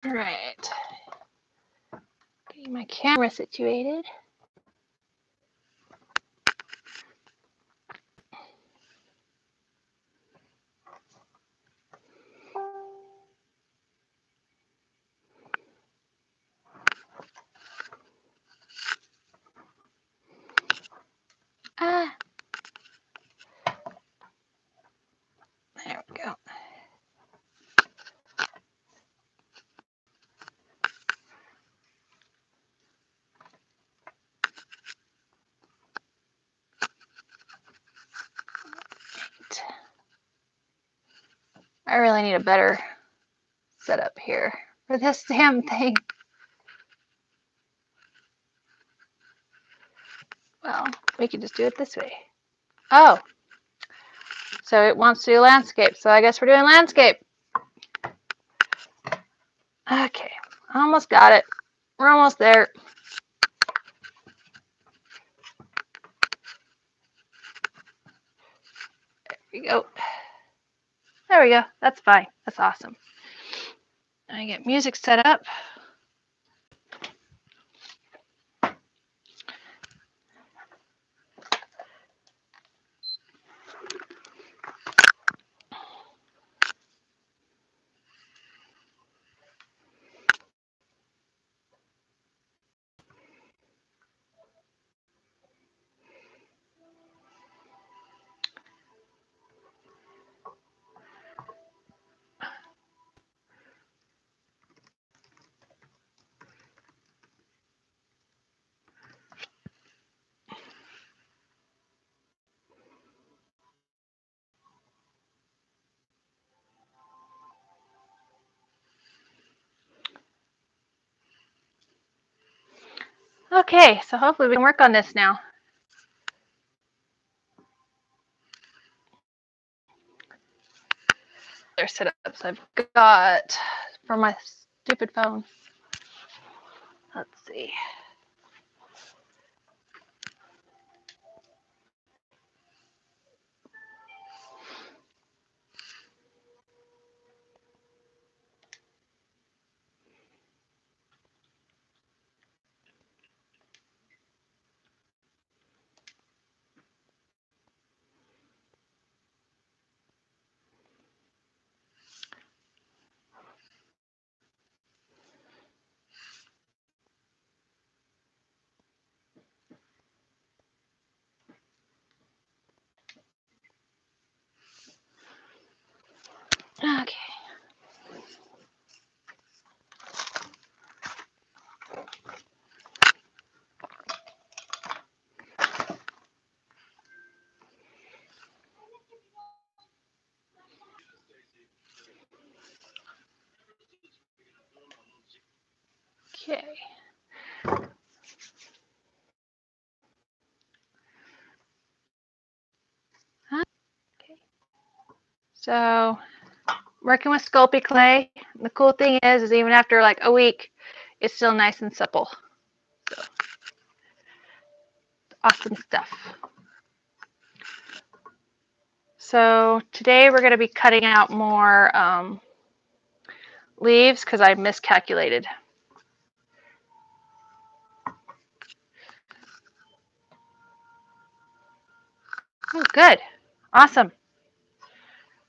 All right. Getting my camera situated. Ah, there we go. I really need a better setup here for this damn thing. Well, we could just do it this way. Oh, so it wants to do landscape, so I guess we're doing landscape. Okay, almost got it. We're almost there. There we go. There we go. That's fine. That's awesome. I get music set up. Okay, so hopefully we can work on this now. Other setups I've got for my stupid phone. Let's see. Okay. Okay. Okay. So working with Sculpting clay, the cool thing is even after like a week, it's still nice and supple. So awesome stuff. So today we're going to be cutting out more leaves because I miscalculated. Oh, good. Awesome.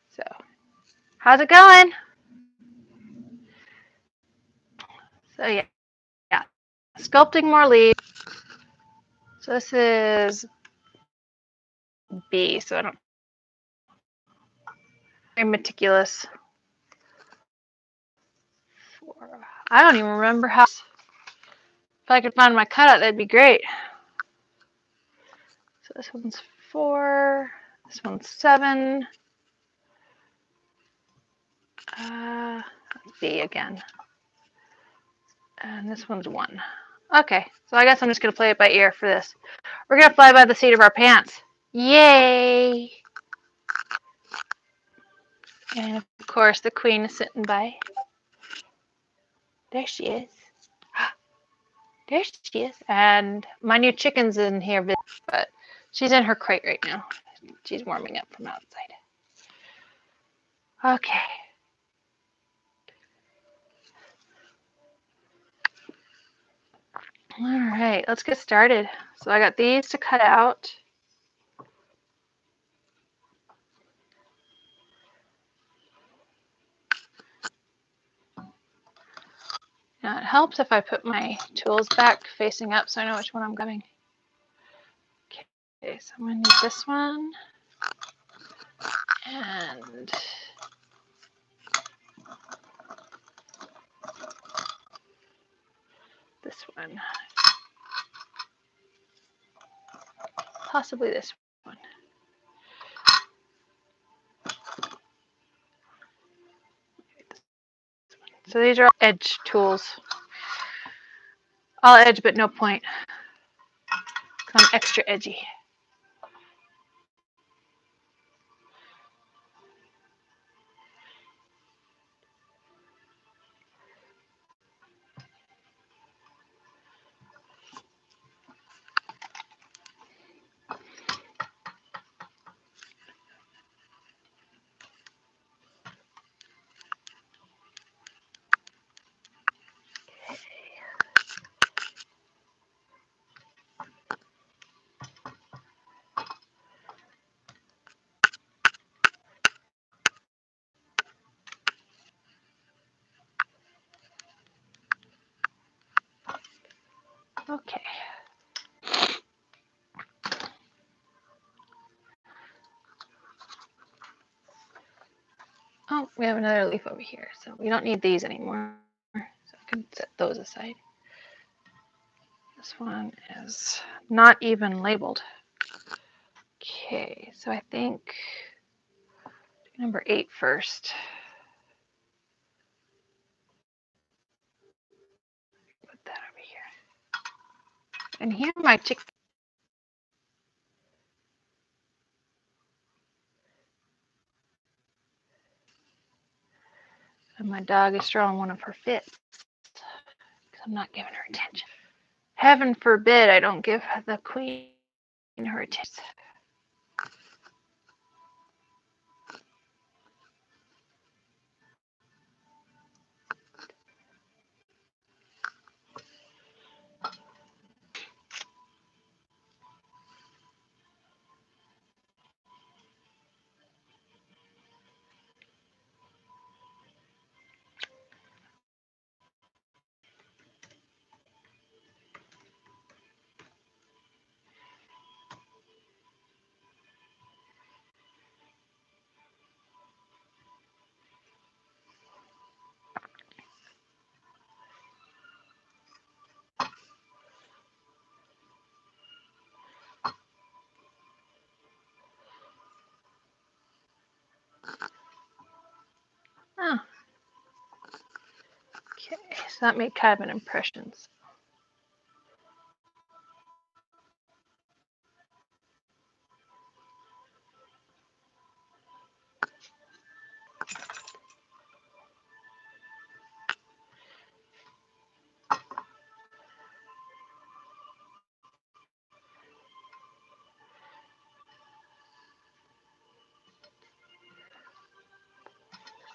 So, how's it going? So, yeah. Sculpting more leaves. So, this is B. So, very meticulous. I don't even remember how. If I could find my cutout, that'd be great. So, this one's 4. This one's 7. B again. And this one's 1. Okay, so I guess I'm just going to play it by ear for this. We're going to fly by the seat of our pants. Yay! And of course, the queen is sitting by. There she is. There she is. And my new chicken's in here, but she's in her crate right now. She's warming up from outside. Okay. All right, let's get started. So I got these to cut out. Now it helps if I put my tools back facing up so I know which one I'm grabbing. Okay, so I'm going to need this one and this one. Possibly this one. So these are edge tools. All edge but no point. I'm extra edgy. Okay. Oh, we have another leaf over here, so we don't need these anymore. So I can set those aside. This one is not even labeled. Okay, so I think number 8 first. Put that over here. And here my chicken. And my dog is throwing one of her fits because I'm not giving her attention. Heaven forbid I don't give the queen her attention. Oh. Okay, so that made kind of an impression.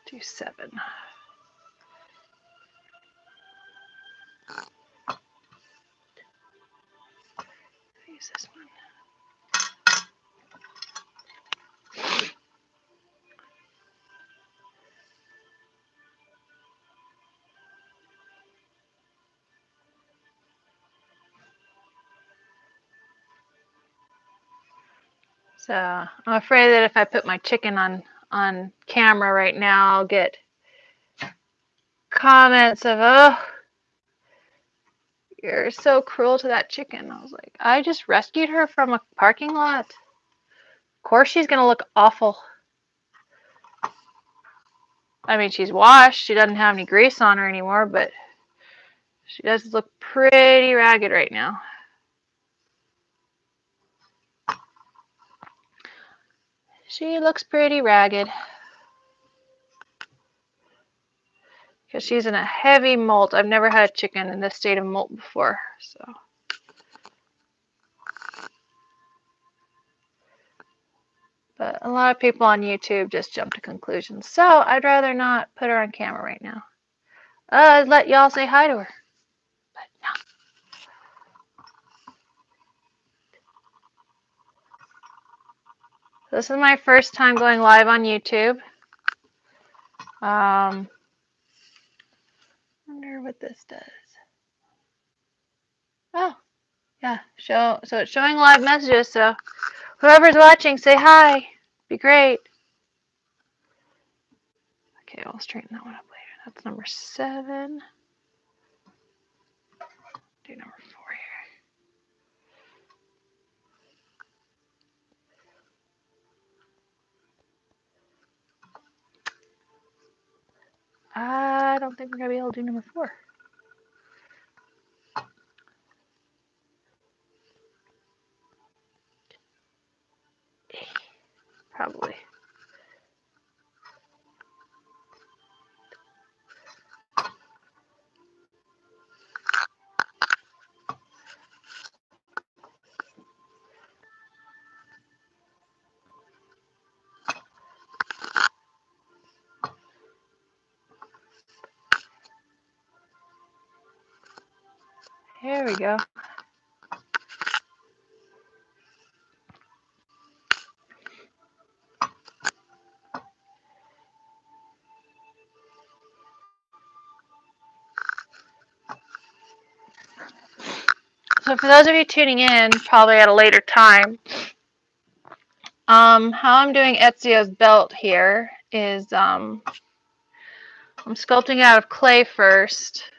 Do 7. Use this one. So I'm afraid that if I put my chicken on camera right now, I'll get comments of, oh, you're so cruel to that chicken. I was like, I just rescued her from a parking lot. Of course she's going to look awful. I mean, she's washed. She doesn't have any grease on her anymore, but she does look pretty ragged right now. She looks pretty ragged. Because she's in a heavy molt. I've never had a chicken in this state of molt before, so. But a lot of people on YouTube just jump to conclusions. So I'd rather not put her on camera right now. I'd let y'all say hi to her. But no. This is my first time going live on YouTube. Wonder what this does. Oh, yeah, so it's showing live messages, so whoever's watching, say hi. Be great. Okay, I'll straighten that one up later. That's number 7. Do number 4 here. I don't think we're going to be able to do number 4. Probably. Here we go. So for those of you tuning in, probably at a later time, how I'm doing Ezio's belt here is I'm sculpting out of clay first.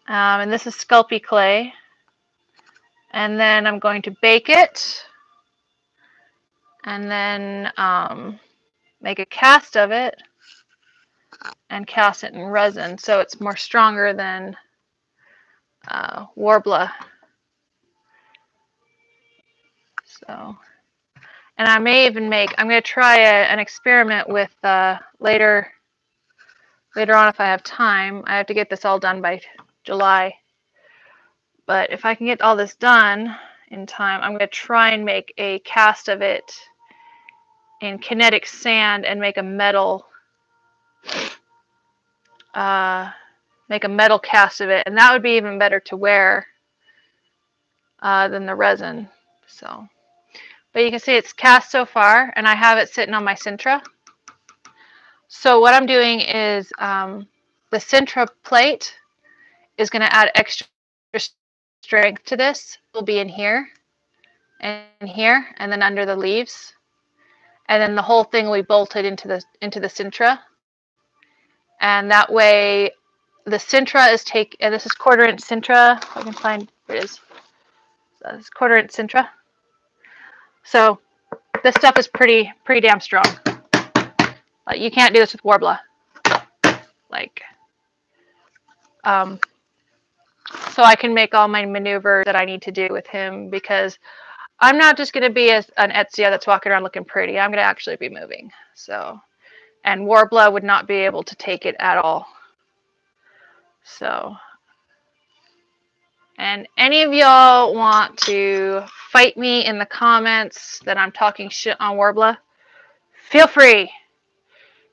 And this is Sculpey clay. And then I'm going to bake it. And then make a cast of it. And cast it in resin so it's more stronger than Warbler. So, and I may even I'm going to try an experiment with later on if I have time. I have to get this all done by July. But if I can get all this done in time, I'm going to try and make a cast of it in kinetic sand and make a metal cast of it, and that would be even better to wear than the resin. So, but you can see it's cast so far, and I have it sitting on my Sintra. So what I'm doing is the Sintra plate is going to add extra strength to this. It will be in here and here, and then under the leaves, and then the whole thing will be bolted into the Sintra, and that way the Sintra is and this is 1/4 inch Sintra. If I can find where it is. So this is 1/4 inch Sintra. So this stuff is pretty damn strong. Like, you can't do this with Warbler. Like, so I can make all my maneuvers that I need to do with him, because I'm not just going to be an Ezio that's walking around looking pretty. I'm going to actually be moving. So, and Warbler would not be able to take it at all. So, and any of y'all want to fight me in the comments that I'm talking shit on Warbler, feel free.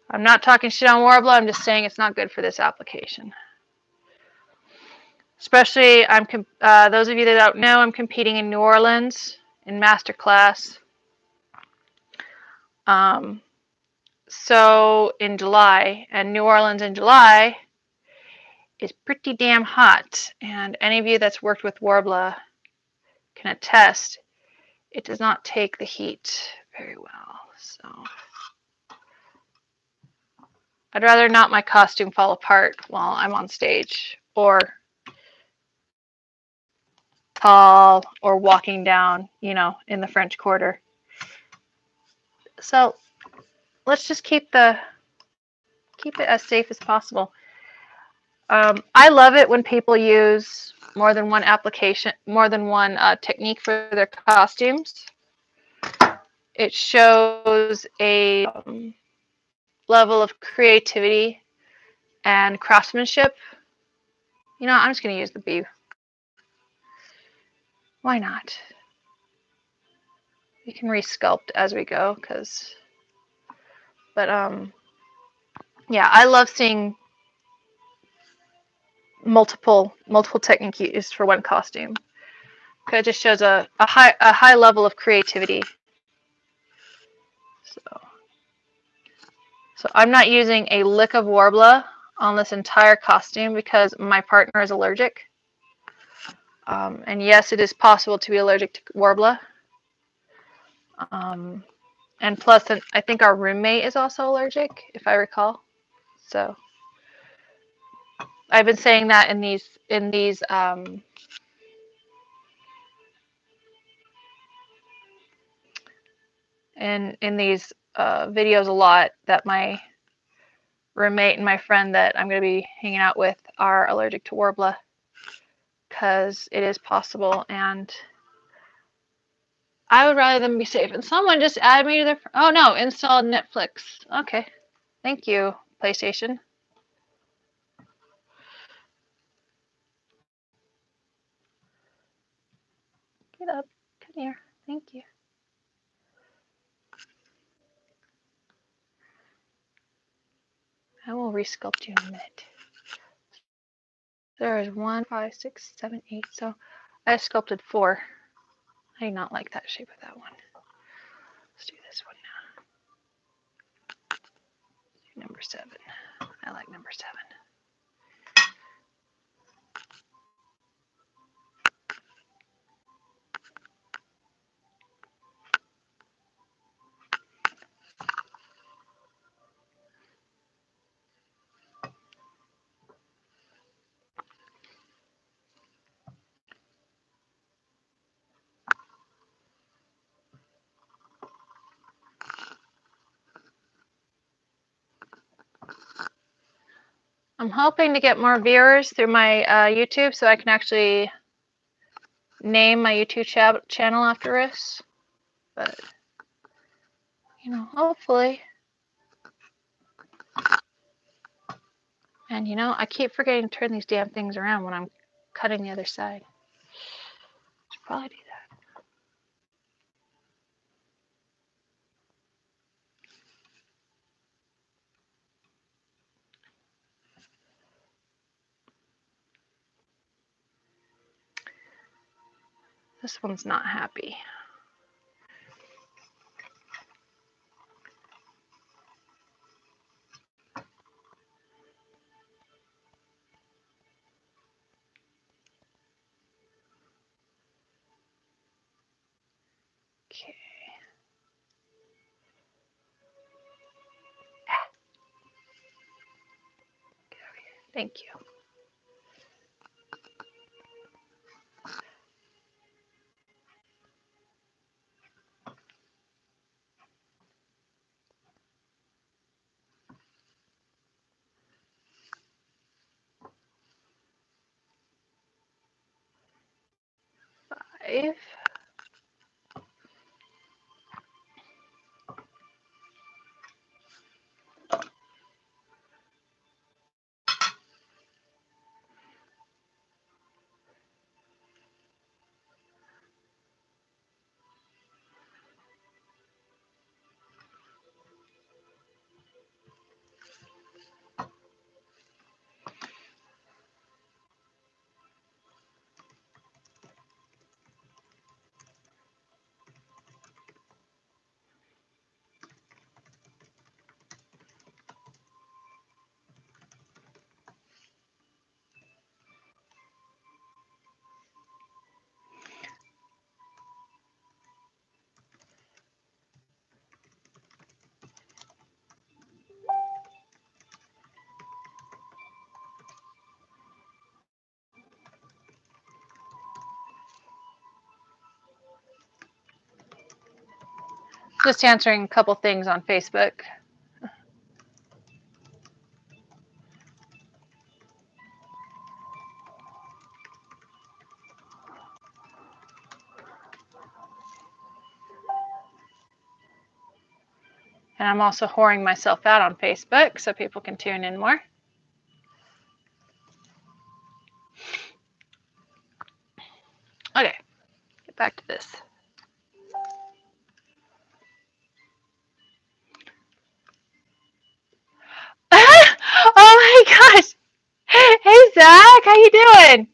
I'm not talking shit on Warbler. I'm just saying it's not good for this application. Especially, those of you that don't know, I'm competing in New Orleans in Masterclass. So in July, and New Orleans in July is pretty damn hot. And any of you that's worked with Warbler can attest, it does not take the heat very well. So I'd rather not my costume fall apart while I'm on stage, or tall, or walking down, in the French Quarter. So let's just keep it as safe as possible. I love it when people use more than one technique for their costumes. It shows a level of creativity and craftsmanship. I'm just going to use the bee. Why not? We can resculpt as we go, yeah, I love seeing multiple techniques used for one costume, because it just shows a high level of creativity. So I'm not using a lick of Warbler on this entire costume because my partner is allergic. And yes, it is possible to be allergic to Warbler. And plus, I think our roommate is also allergic, if I recall. So I've been saying that in these videos a lot, that my roommate and my friend that I'm going to be hanging out with are allergic to Warbler, because it is possible, and I would rather them be safe. And someone just added me to their... Oh no, installed Netflix. Okay, thank you, PlayStation. Get up, come here, thank you. I will resculpt you in a minute. There is 1, 5, 6, 7, 8. So I sculpted 4. I do not like that shape of that one. Let's do this one now. Number 7. I like number 7. I'm hoping to get more viewers through my YouTube, so I can actually name my YouTube channel after this. But, you know, hopefully. And, you know, I keep forgetting to turn these damn things around when I'm cutting the other side. Should probably do that. This one's not happy. Okay. Get over here. Thank you. Five. Just answering a couple things on Facebook. And I'm also whoring myself out on Facebook so people can tune in more. Okay, get back to this. Oh my gosh! Hey Zach, how you doing?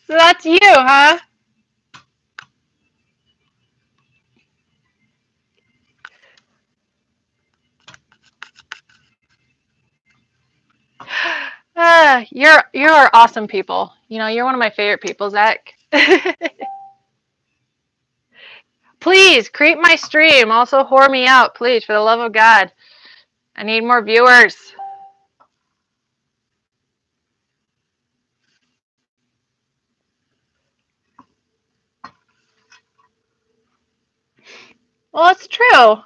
So that's you, huh? you're awesome people. You know, you're one of my favorite people, Zach. Please creep my stream. Also whore me out, please, for the love of God. I need more viewers. Well, it's true.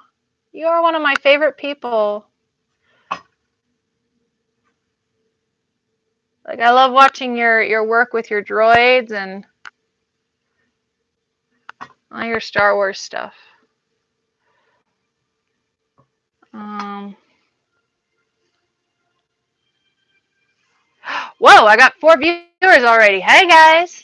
You are one of my favorite people. Like, I love watching your work with your droids and all your Star Wars stuff. Whoa, I got 4 viewers already. Hey, guys.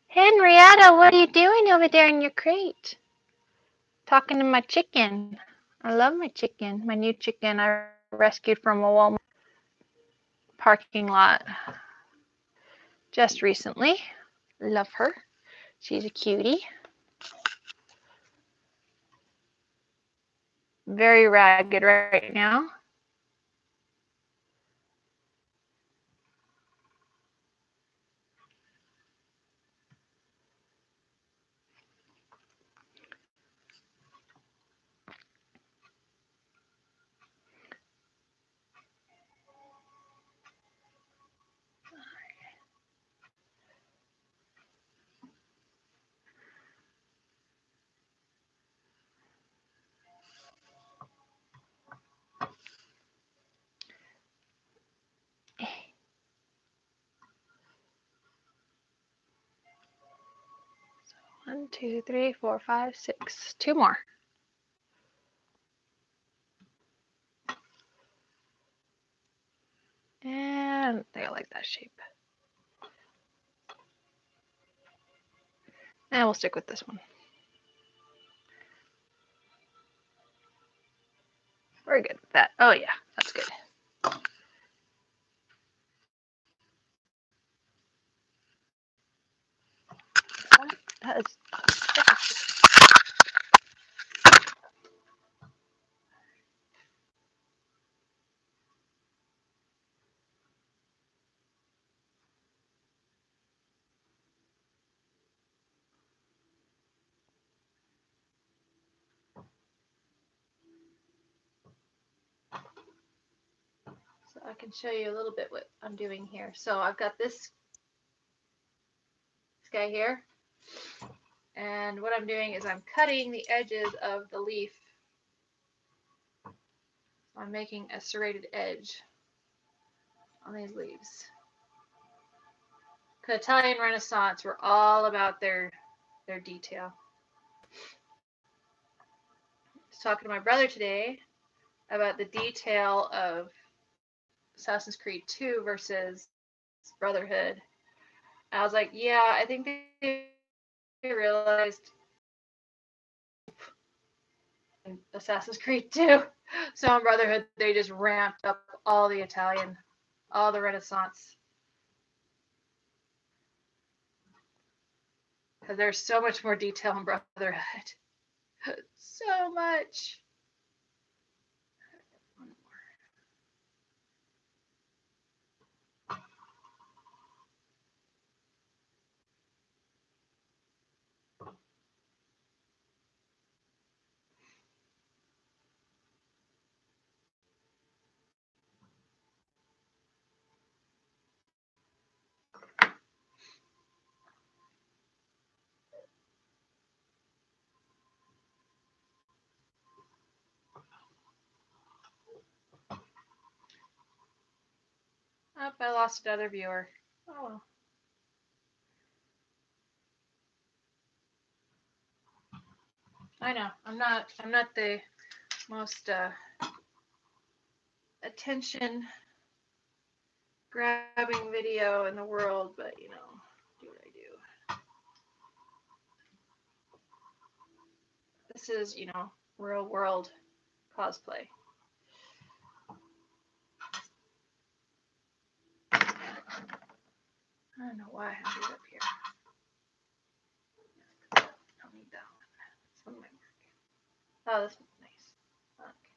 Henrietta, what are you doing over there in your crate? Talking to my chicken. I love my chicken. My new chicken I rescued from a Walmart parking lot just recently. Love her. She's a cutie. Very ragged right now. One, two, three, four, five, six. 2 more. And I think I like that shape. And we'll stick with this one. We're good with that. Oh yeah, that's good. That is. So I can show you a little bit what I'm doing here. So I've got this guy here. And what I'm doing is I'm cutting the edges of the leaf. I'm making a serrated edge on these leaves. Because Italian Renaissance were all about their detail. I was talking to my brother today about the detail of Assassin's Creed 2 versus Brotherhood. And I was like, yeah, I think they realized in Assassin's Creed 2. So in Brotherhood, they just ramped up all the Italian, all the Renaissance. Because there's so much more detail in Brotherhood. So much. Oh, I lost another viewer. Oh well. I know. I'm not the most attention grabbing video in the world, but you know, do what I do. This is, you know, real world cosplay. I don't know why I have it up here. Oh, this one's nice. Okay.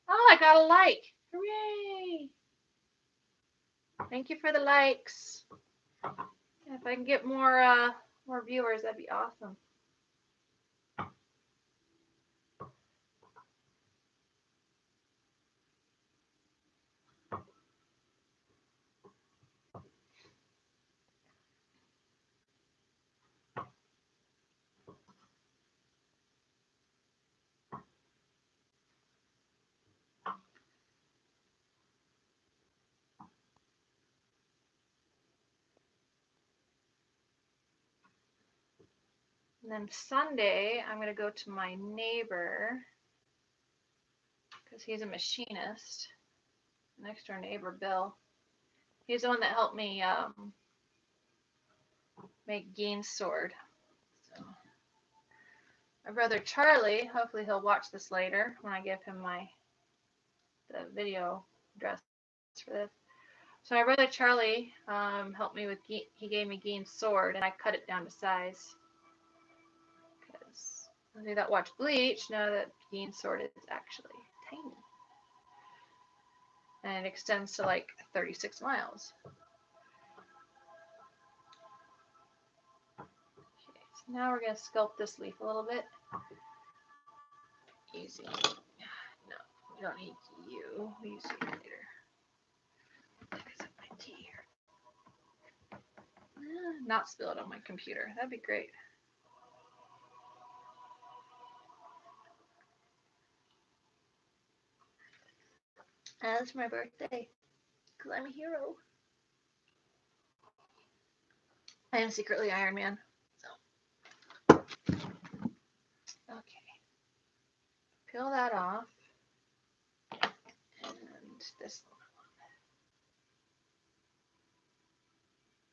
Oh, I got a like. Hooray! Thank you for the likes. If I can get more viewers, that'd be awesome. And then Sunday, I'm going to go to my neighbor because he's a machinist. Next door neighbor, Bill. He's the one that helped me make Gein's sword. So my brother Charlie, hopefully he'll watch this later when I give him the video address for this. So my brother Charlie helped me with he gave me Gein's sword, and I cut it down to size. Because those of you that watch Bleach know that Gein's sword is actually tiny. And it extends to like 36 miles. Okay, so now we're going to sculpt this leaf a little bit. Easy. No, we don't need you. We'll use you later. Take a sip of my tea here. Not spill it on my computer. That'd be great. And it's my birthday. Because I'm a hero. I am secretly Iron Man. So. Okay. Peel that off. And this one.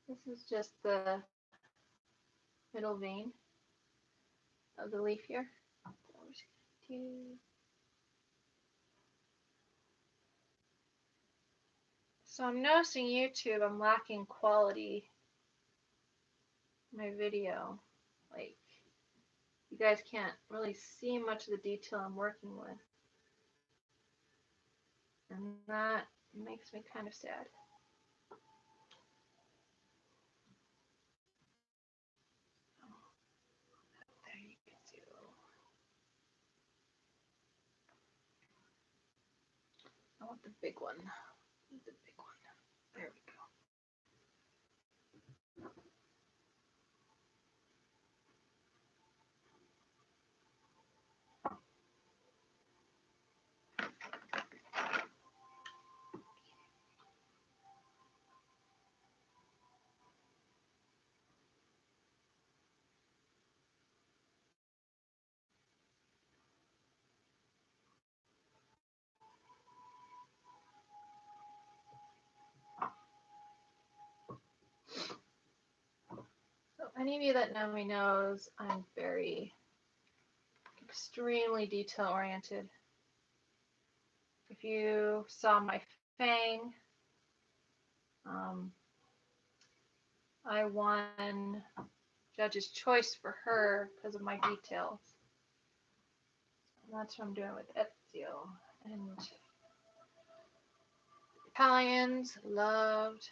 This is just the middle vein of the leaf here. So we're just gonna do. So I'm noticing YouTube, I'm lacking quality in my video. Like, you guys can't really see much of the detail I'm working with. And that makes me kind of sad. There you go. I want the big one. The big one. There we go. So any of you that know me knows I'm very extremely detail oriented. If you saw my fang, I won Judge's Choice for her because of my details. And that's what I'm doing with Ezio. And Italians loved.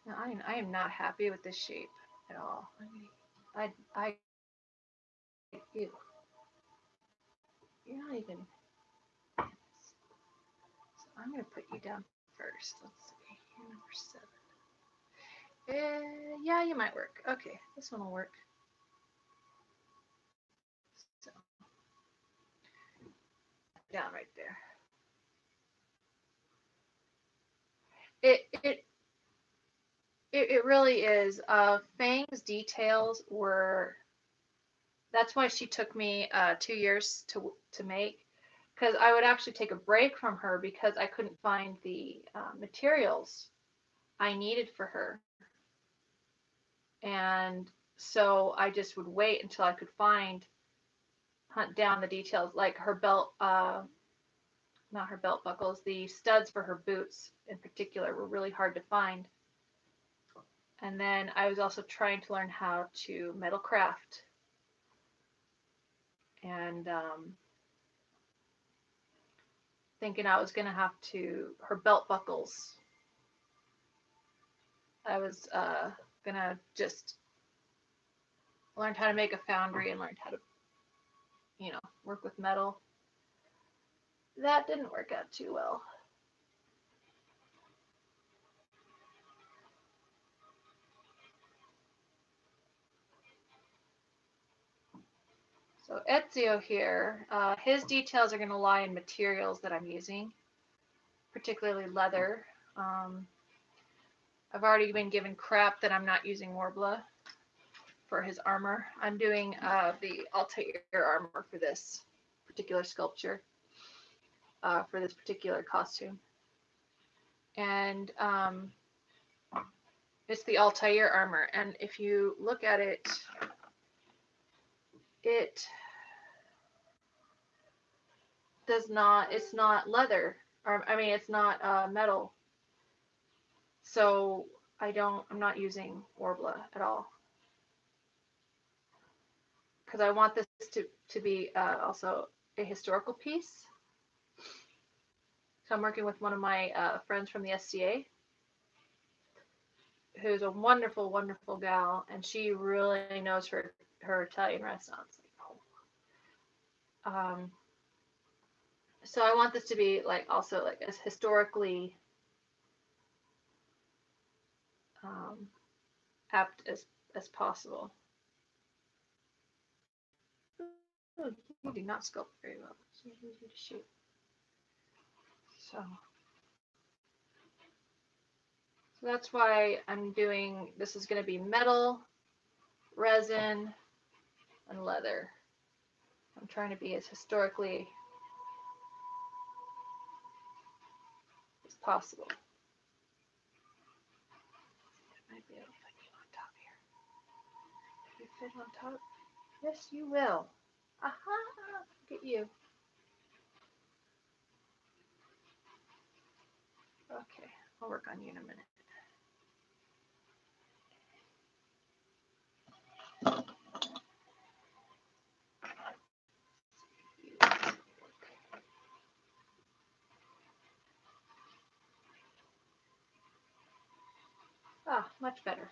No, I am not happy with this shape at all. Ew. You're not even. So I'm gonna put you down first. Let's see. You're number 7. Yeah, you might work. Okay, this one will work. So down right there. It really is. Fang's details were. That's why she took me 2 years to make, because I would actually take a break from her because I couldn't find the materials I needed for her, and so I just would wait until I could hunt down the details, like her belt not her belt buckles, the studs for her boots in particular were really hard to find. And then I was also trying to learn how to metal craft. And thinking I was going to have to, her belt buckles, I was going to just learn how to make a foundry and learn how to, work with metal. That didn't work out too well. So Ezio here, his details are going to lie in materials that I'm using, particularly leather. I've already been given crap that I'm not using Worbla for his armor. I'm doing the Altair armor for this particular sculpture, for this particular costume. And it's the Altair armor. And if you look at it, it does not, it's not leather. Or, I mean, it's not metal. So I'm not using Worbla at all. Because I want this to be also a historical piece. So I'm working with one of my friends from the SCA, who's a wonderful, wonderful gal, and she really knows her Italian Renaissance. So I want this to be like also like as historically apt as possible. Oh, you do not sculpt very well. So you need to shoot. So that's why I'm doing, this is going to be metal, resin, and leather. I'm trying to be as historically as possible. I might be able to put you on top here. You fit on top? Yes, you will. Aha! Look at you. Okay, I'll work on you in a minute. Ah, much better.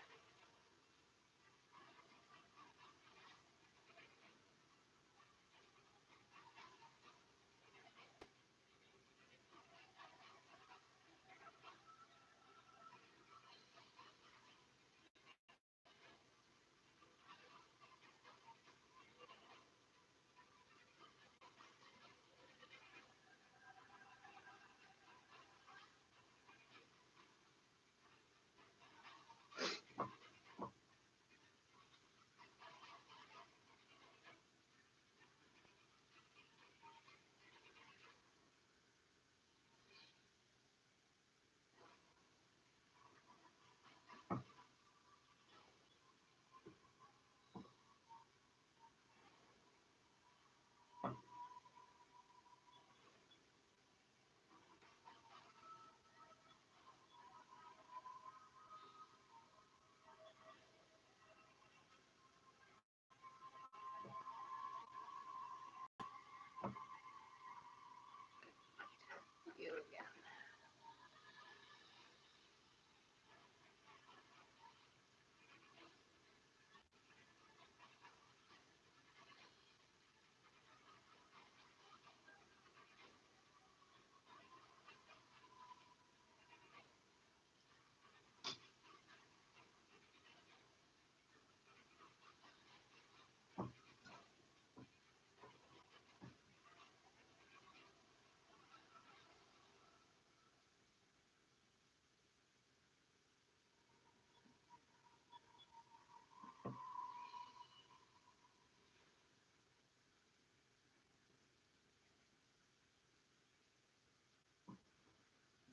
You again.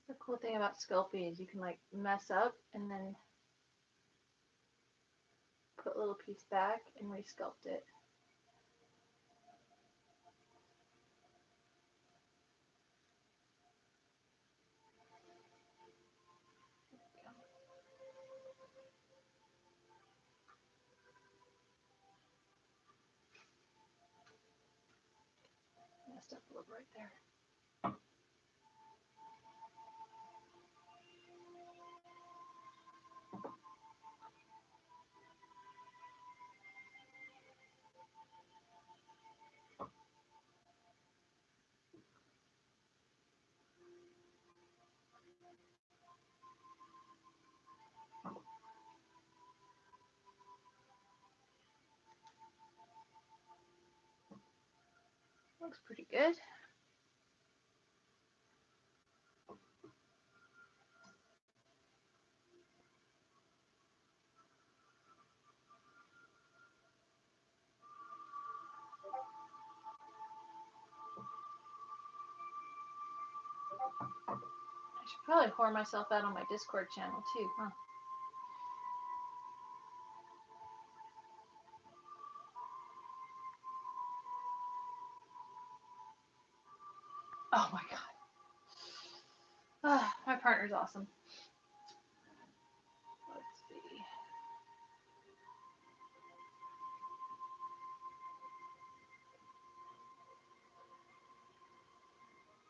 The cool thing about sculpting is you can like mess up and then put a little piece back and resculpt it. right there. Looks pretty good. I should probably whore myself out on my Discord channel too, huh? Oh my god. My partner's awesome. Let's see.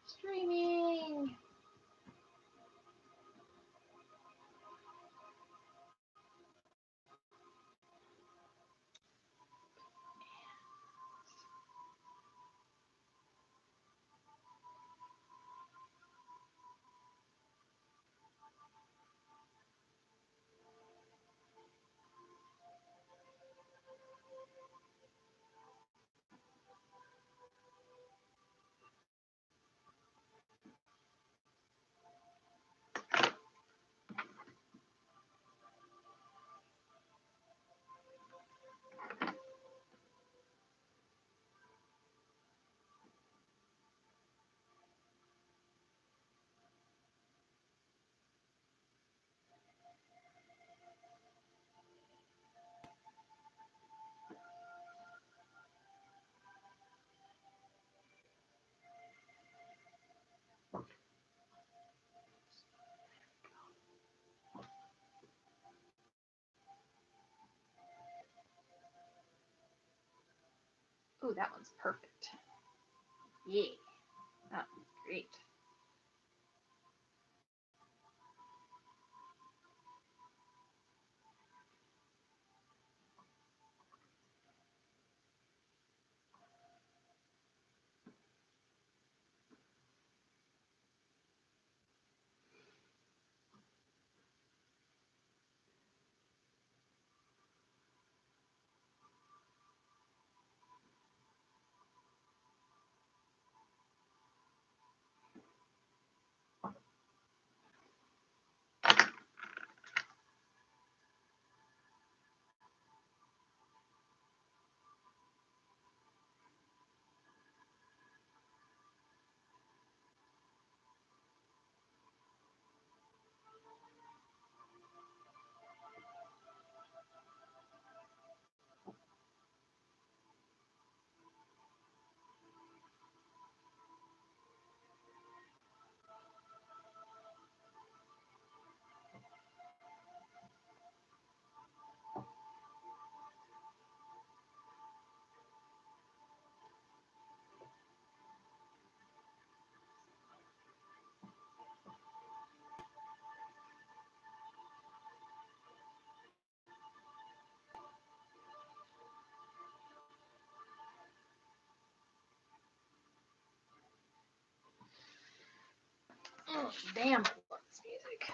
Streaming. Ooh, that one's perfect. Yeah, that one's great. Oh, damn, I love this music.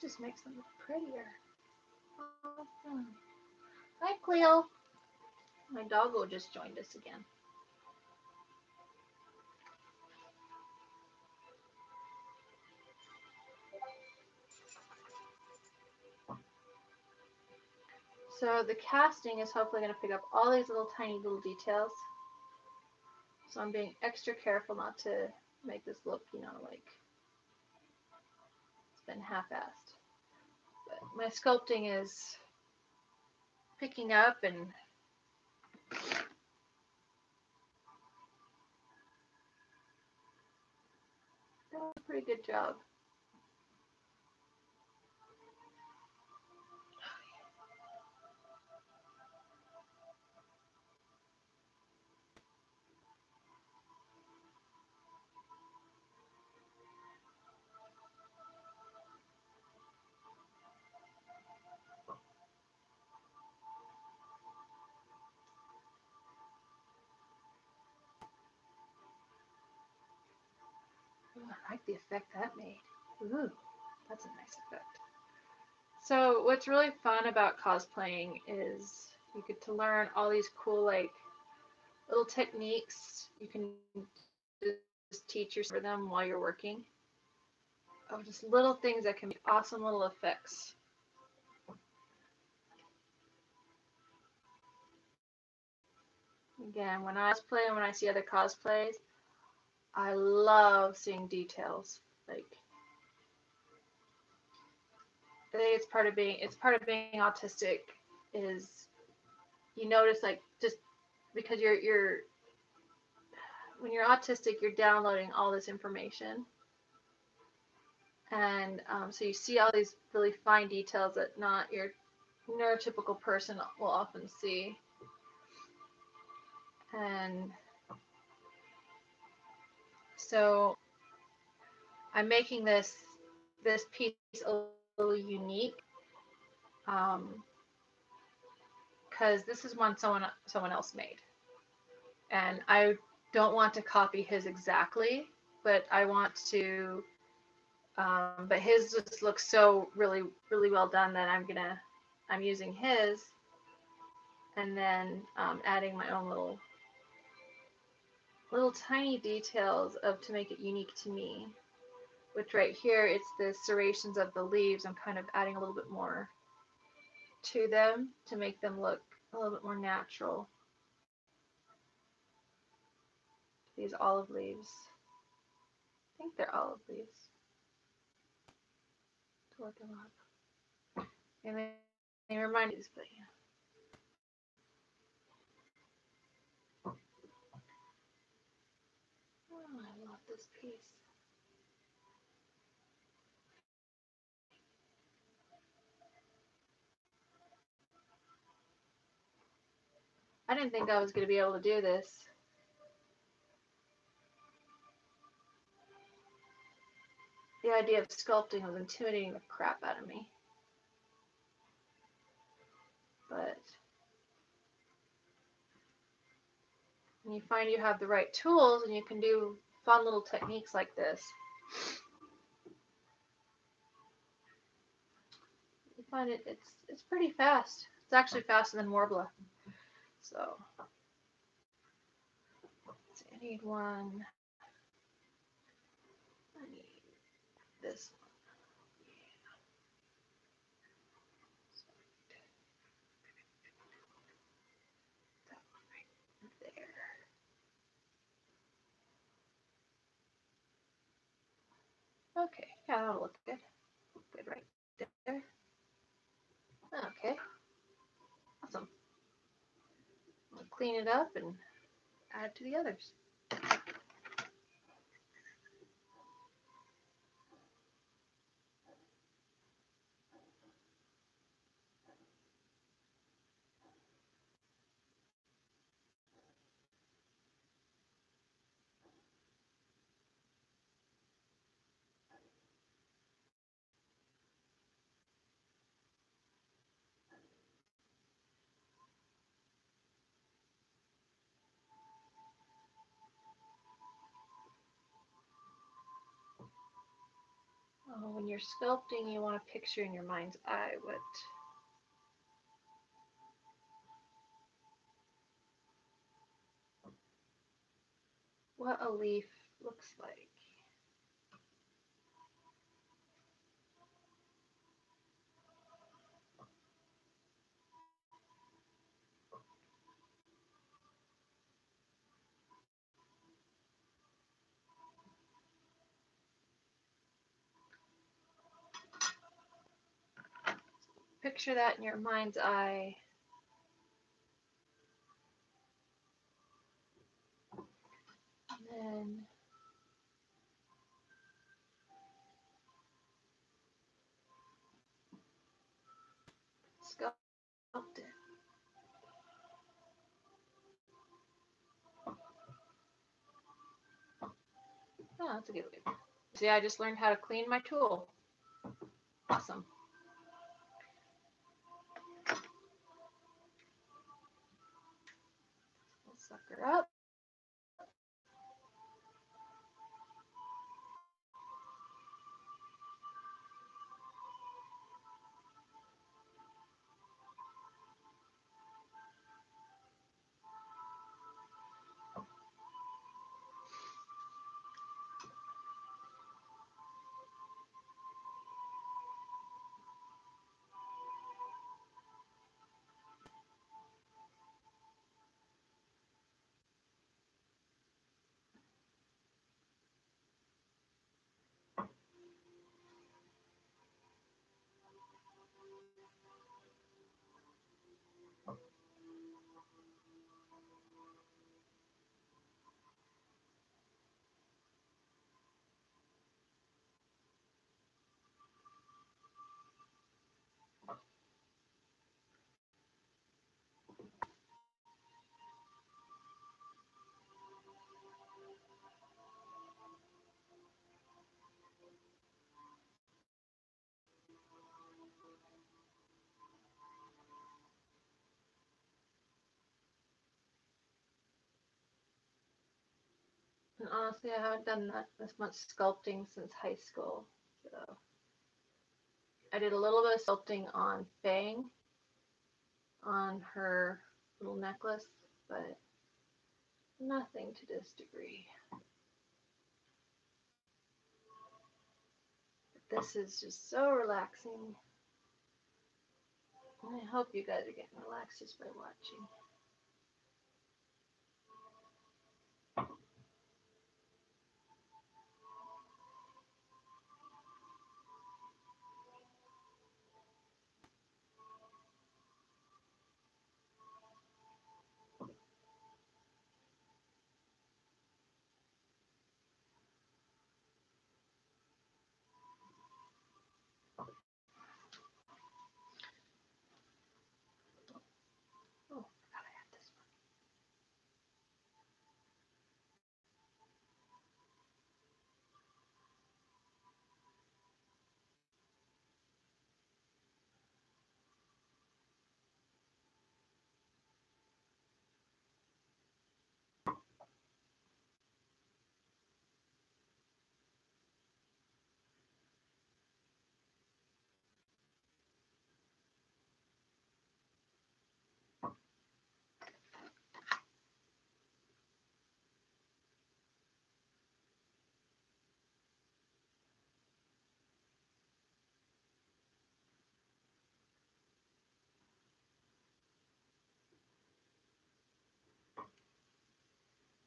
Just makes them look prettier. Oh. Hi, Cleo. My doggo just joined us again. So the casting is hopefully going to pick up all these tiny little details. So I'm being extra careful not to make this look, like it's been half-assed. But my sculpting is picking up and doing a pretty good job. Ooh, I like the effect that made. Ooh, that's a nice effect. So what's really fun about cosplaying is you get to learn all these cool little techniques. You can just teach yourself them while you're working. Oh, just little things that can be awesome little effects. Again, when I cosplay and when I see other cosplays, I love seeing details. Like I think it's part of being autistic is you notice just because you're when you're autistic you're downloading all this information and so you see all these really fine details that not your neurotypical person will often see. And so I'm making this piece a little unique because this is one someone else made, and I don't want to copy his exactly, but I want to. But his just looks so really well done that I'm using his, and then adding my own little tiny details to make it unique to me. Which right here, it's the serrations of the leaves. I'm kind of adding a little bit more to them to make them look a little bit more natural. These olive leaves. I think they're olive leaves. To look them up. And they remind me, but yeah. Oh, I love this piece. I didn't think I was going to be able to do this. The idea of sculpting was intimidating the crap out of me. But when you find you have the right tools and you can do fun little techniques like this, you find it's pretty fast. It's actually faster than Worbla. So let's see, I need one. I need this one. That one right there. Okay, yeah, that'll look good. Good right there. Okay, awesome. I'll clean it up and add to the others. When you're sculpting, you want to picture in your mind's eye what a leaf looks like. Picture that in your mind's eye. And then sculpt it. Oh, that's a good way. See, I just learned how to clean my tool. Awesome. We'll suck her up. And honestly, I haven't done this much sculpting since high school. So I did a little bit of sculpting on Fang, on her little necklace, but nothing to this degree. But this is just so relaxing. And I hope you guys are getting relaxed just by watching. Oh, I forgot I had this one.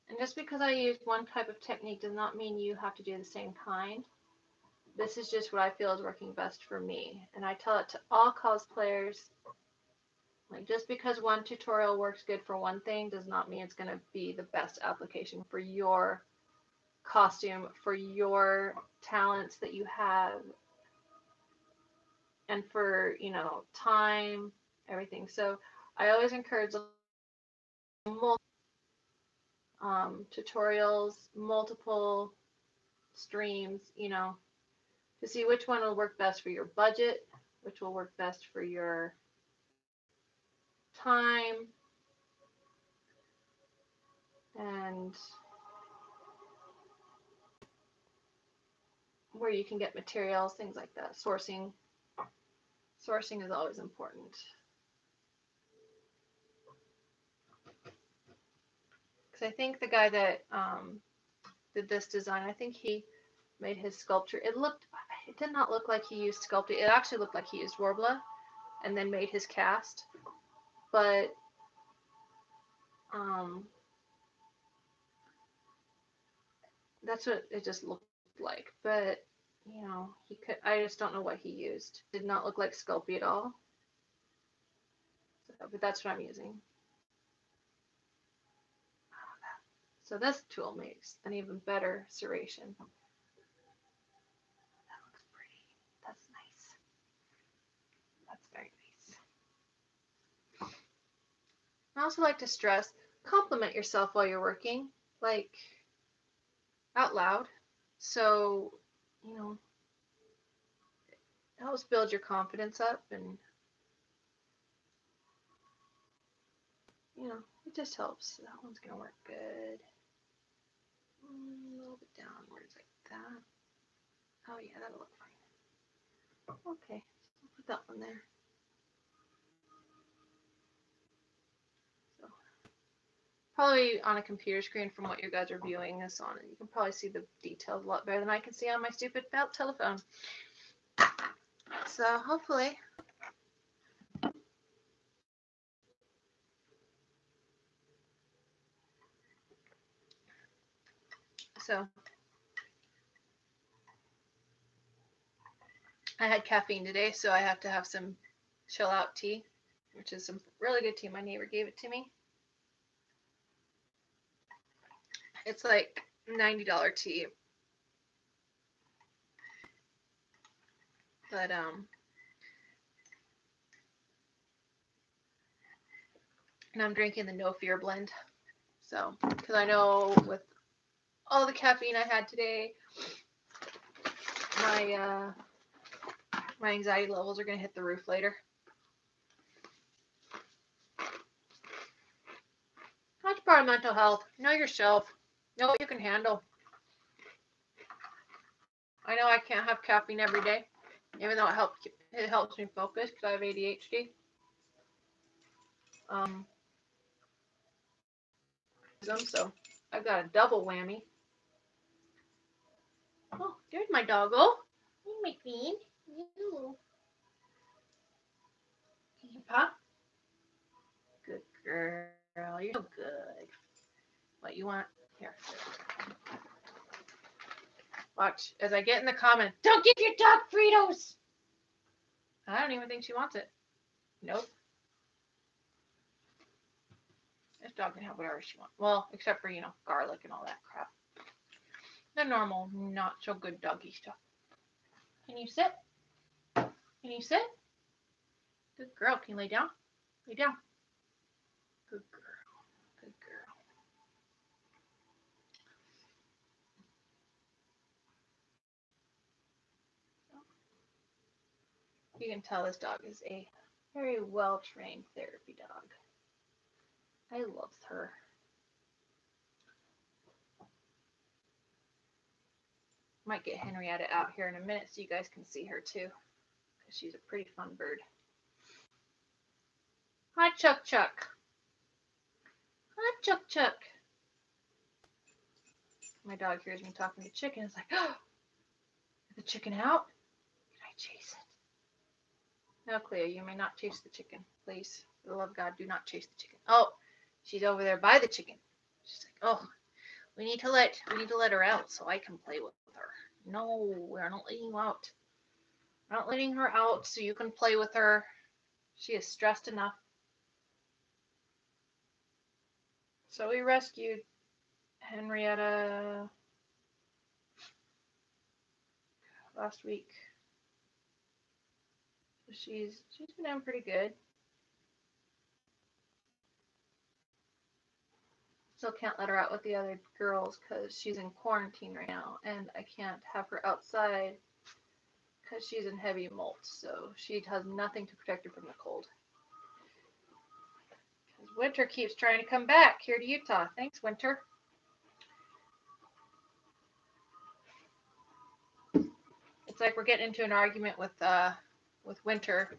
And just because I use one type of technique does not mean you have to do the same kind. This is just what I feel is working best for me. And I tell it to all cosplayers. Like, just because one tutorial works good for one thing does not mean it's going to be the best application for your costume, for your talents that you have, and for, time, everything. So I always encourage multiple tutorials, multiple streams, to see which one will work best for your budget, which will work best for your time, and where you can get materials, things like that. Sourcing is always important. Because I think the guy that did this design. I think he made his sculpture. It did not look like he used Sculpting. It actually looked like he used Worbla and then made his cast. But that's what it just looked like. But you know, I just don't know what he used. Did not look like Sculpey at all. So, but that's what I'm using. So this tool makes an even better serration. That looks pretty. That's nice. That's very nice. I also like to stress, compliment yourself while you're working, like out loud. So, you know, it helps build your confidence up, and you know, it just helps. That one's gonna work good. A little bit downwards like that. Oh yeah, that'll look fine. Okay, so I'll put that one there. So probably on a computer screen from what you guys are viewing this on, and you can probably see the details a lot better than I can see on my stupid telephone. So hopefully. So I had caffeine today, so I have to have some chill out tea, which is some really good tea. My neighbor gave it to me. It's like $90 tea. But and I'm drinking the No Fear blend. So, because I know with all the caffeine I had today, my anxiety levels are going to hit the roof later. That's part of mental health. Know yourself. Know what you can handle. I know I can't have caffeine every day, even though it helps me focus because I have ADHD. So I've got a double whammy. Oh, there's my doggo. Hey, my queen. You. Pop. Good girl. You're so good. What you want? Here. Watch as I get in the comment. Don't give your dog Fritos. I don't even think she wants it. Nope. This dog can have whatever she wants. Well, except for, you know, garlic and all that crap. The normal, not so good doggy stuff. Can you sit? Can you sit? Good girl. Can you lay down? Lay down. Good girl. Good girl. You can tell this dog is a very well-trained therapy dog. I love her. Might get Henrietta out here in a minute so you guys can see her too, because she's a pretty fun bird. Hi, Chuck Chuck. Hi, Chuck Chuck. My dog hears me talking to chicken. It's like, oh, is the chicken out? Can I chase it? No, Cleo, you may not chase the chicken. Please, for the love of God, do not chase the chicken. Oh, she's over there by the chicken. She's like, oh, we need to let her out so I can play with her. No, we're not letting you out. We're not letting her out so you can play with her. She is stressed enough. So we rescued Henrietta last week. She's been doing pretty good. Still can't let her out with the other girls because she's in quarantine right now, and I can't have her outside because she's in heavy molt, so she has nothing to protect her from the cold. Because Winter keeps trying to come back here to Utah. Thanks, Winter. It's like we're getting into an argument with Winter,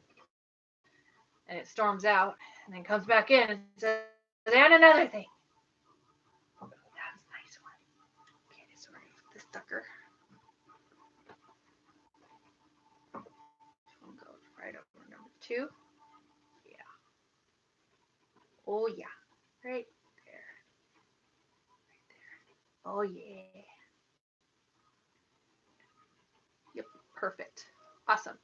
and it storms out, and then comes back in and says, and another thing. That's a nice one. Okay, this stucker. This one goes right over number 2. Yeah. Oh yeah. Right there. Right there. Oh yeah. Yep. Perfect. Awesome.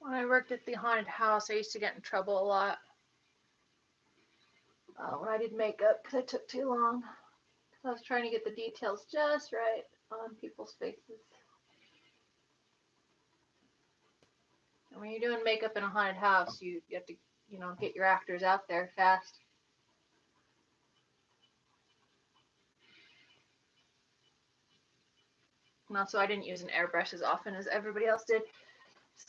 When I worked at the haunted house, I used to get in trouble a lot when I did makeup because it took too long. Because I was trying to get the details just right on people's faces. And when you're doing makeup in a haunted house, you have to, get your actors out there fast. And also, I didn't use an airbrush as often as everybody else did.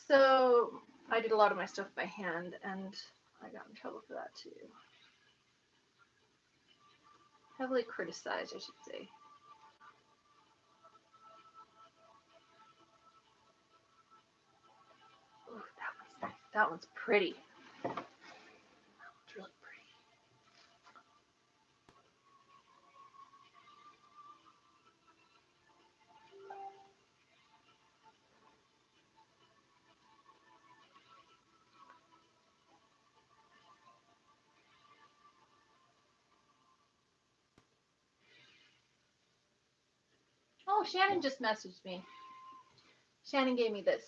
So I did a lot of my stuff by hand, and I got in trouble for that too. Heavily criticized, I should say. Ooh, that one's nice. That one's pretty. That one's really pretty. Oh, Shannon just messaged me. Shannon gave me this.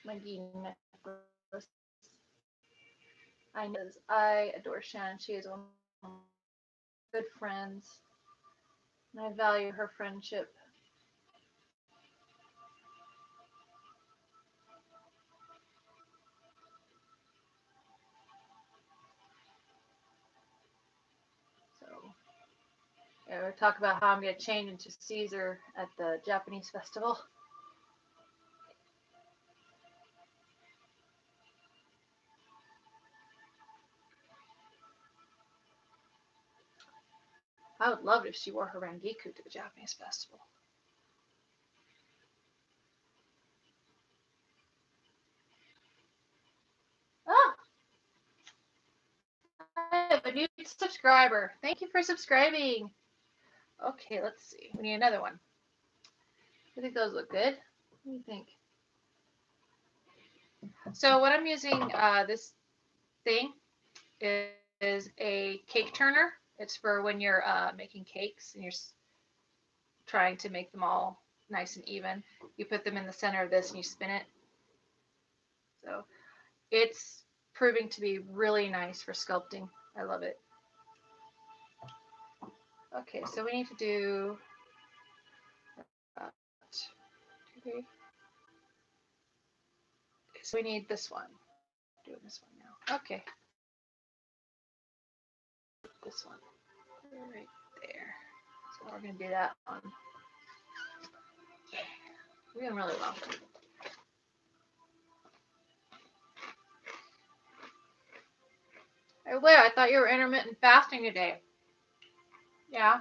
My bead necklace. I adore Shannon. She is one of my good friends. And I value her friendship. So, yeah, we talk about how I'm going to change into Caesar at the Japanese festival. I would love it if she wore her Rangiku to the Japanese festival. Oh, I have a new subscriber. Thank you for subscribing. Okay, let's see. We need another one. I think those look good. What do you think? So what I'm using this thing is a cake turner. It's for when you're making cakes and you're trying to make them all nice and even. You put them in the center of this and you spin it. So it's proving to be really nice for sculpting. I love it. Okay, so we need to do okay. So we need this one. Doing this one now. Okay. This one. Right there. So we're gonna do that one. Yeah. We're doing really well. Hey, Blair, I thought you were intermittent fasting today. Yeah.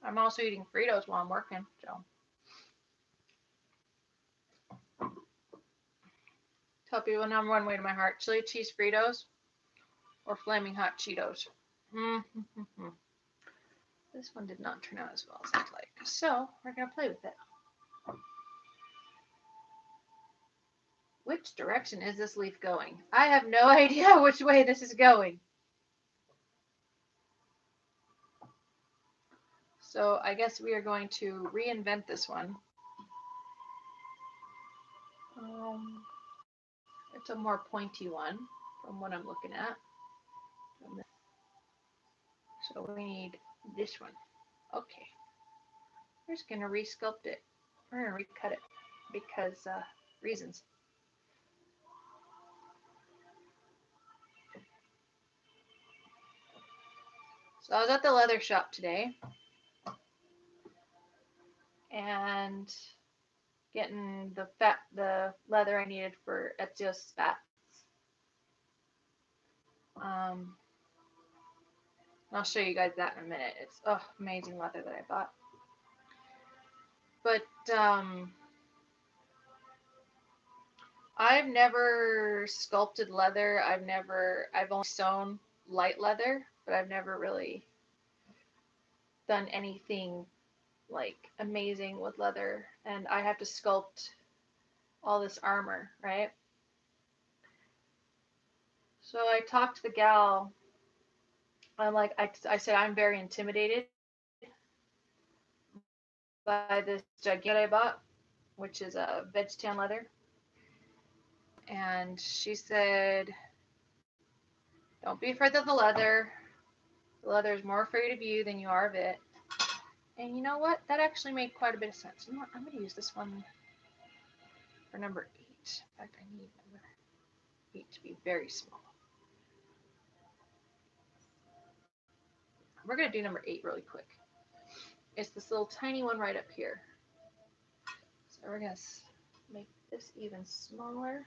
I'm also eating Fritos while I'm working, so. Tell people number one way to my heart: chili cheese Fritos or flaming hot Cheetos. This one did not turn out as well as I'd like, so we're gonna play with it. Which direction is this leaf going? I have no idea which way this is going. So I guess we are going to reinvent this one. It's a more pointy one from what I'm looking at. So we need this one. Okay. We're just going to resculpt it. We're going to recut it because reasons. So I was at the leather shop today and getting the leather I needed for Ezio's spats. I'll show you guys that in a minute. It's amazing leather that I bought. But I've never sculpted leather. I've only sewn light leather, but I've never really done anything like amazing with leather. And I have to sculpt all this armor, right? So I talked to the gal. I'm like, I said, I'm very intimidated by this gigantic I bought, which is a veg tan leather. And she said, don't be afraid of the leather. The leather is more afraid of you than you are of it. And you know what? That actually made quite a bit of sense. You know what? I'm going to use this one for number 8. In fact, I need number 8 to be very small. We're going to do number 8 really quick. It's this little tiny one right up here. So we're going to make this even smaller.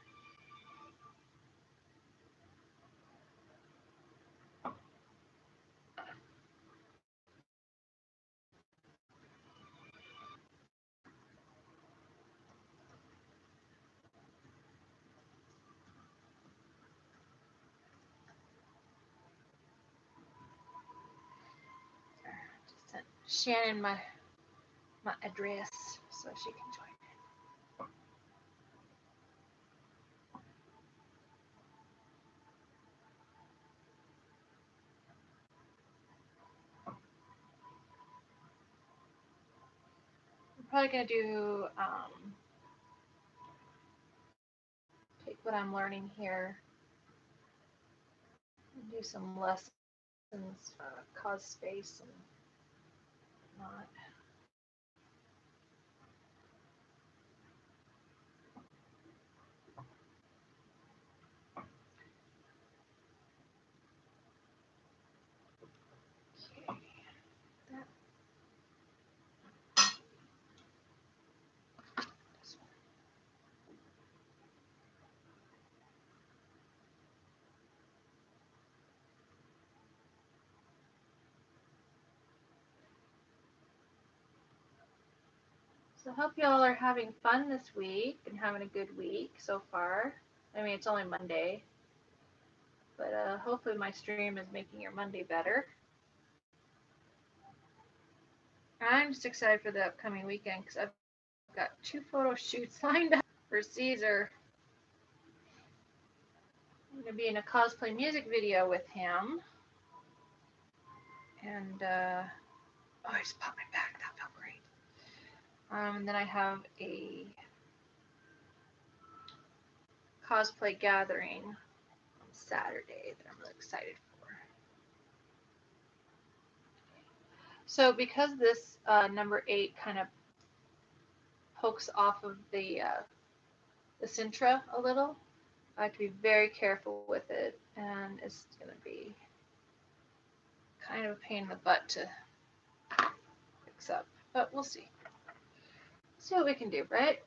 Just sent Shannon my address so she can join. I'm probably going to do take what I'm learning here and do some lessons, cause space and not. So I hope y'all are having fun this week and having a good week so far. I mean, it's only Monday, but hopefully my stream is making your Monday better. I'm just excited for the upcoming weekend because I've got 2 photo shoots lined up for Caesar. I'm going to be in a cosplay music video with him. And, I just popped my back. That felt great. And then I have a cosplay gathering on Saturday that I'm really excited for. So because this number 8 kind of pokes off of the Sintra a little, I have to be very careful with it, and it's going to be kind of a pain in the butt to fix up, but we'll see. see what we can do, right?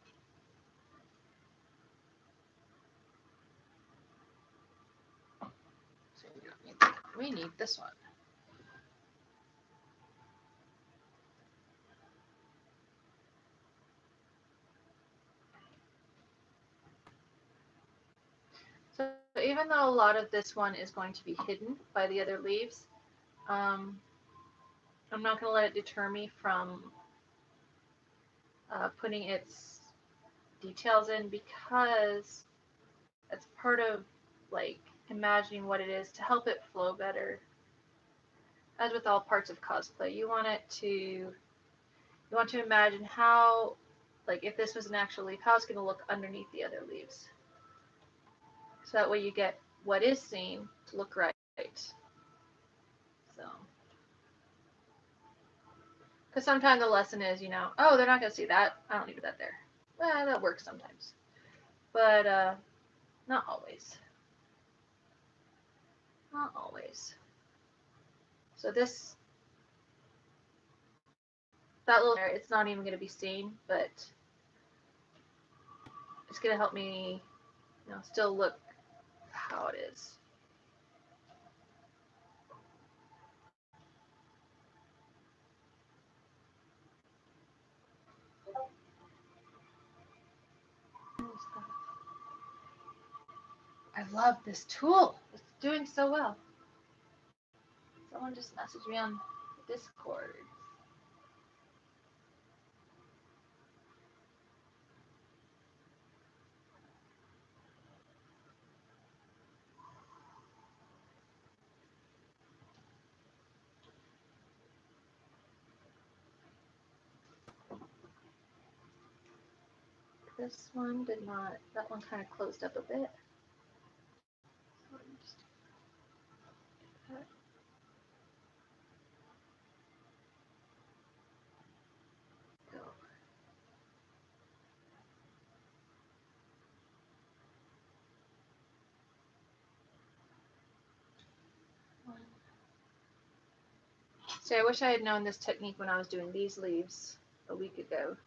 So we don't need that. We need this one. So even though a lot of this one is going to be hidden by the other leaves, I'm not going to let it deter me from putting its details in, because that's part of like imagining what it is to help it flow better. As with all parts of cosplay, you want to imagine how, like, if this was an actual leaf, how it's going to look underneath the other leaves. So that way you get what is seen to look right. So, because sometimes the lesson is, oh, they're not going to see that. I don't need that there. Well, that works sometimes, but not always. Not always. So that little area, it's not even going to be seen, but it's going to help me, still look how it is. I love this tool. It's doing so well. Someone just messaged me on Discord. This one did not, that one kind of closed up a bit. So just that. Go. So I wish I had known this technique when I was doing these leaves a week ago.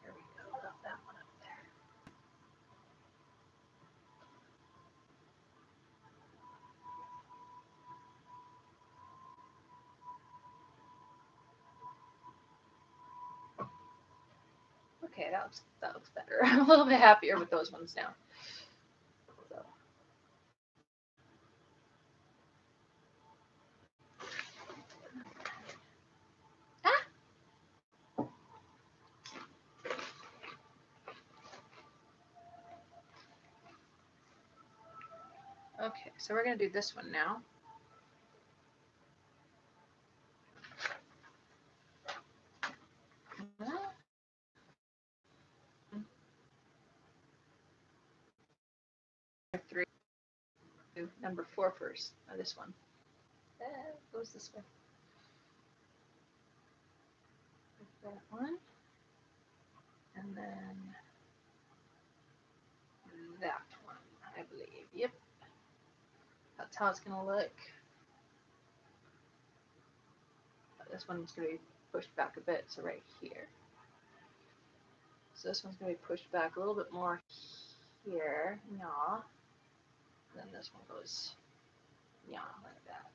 There we go, got that one up there. Okay, that looks better. I'm a little bit happier with those ones now. So. Okay, so we're going to do this one now. Three, number 4 first. Oh, this one. Goes this way. That one. And then that one, I believe. Yep. That's how it's going to look. This one's going to be pushed back a bit, so right here. So this one's going to be pushed back a little bit more here. Yaw. Then this one goes yaw, like that.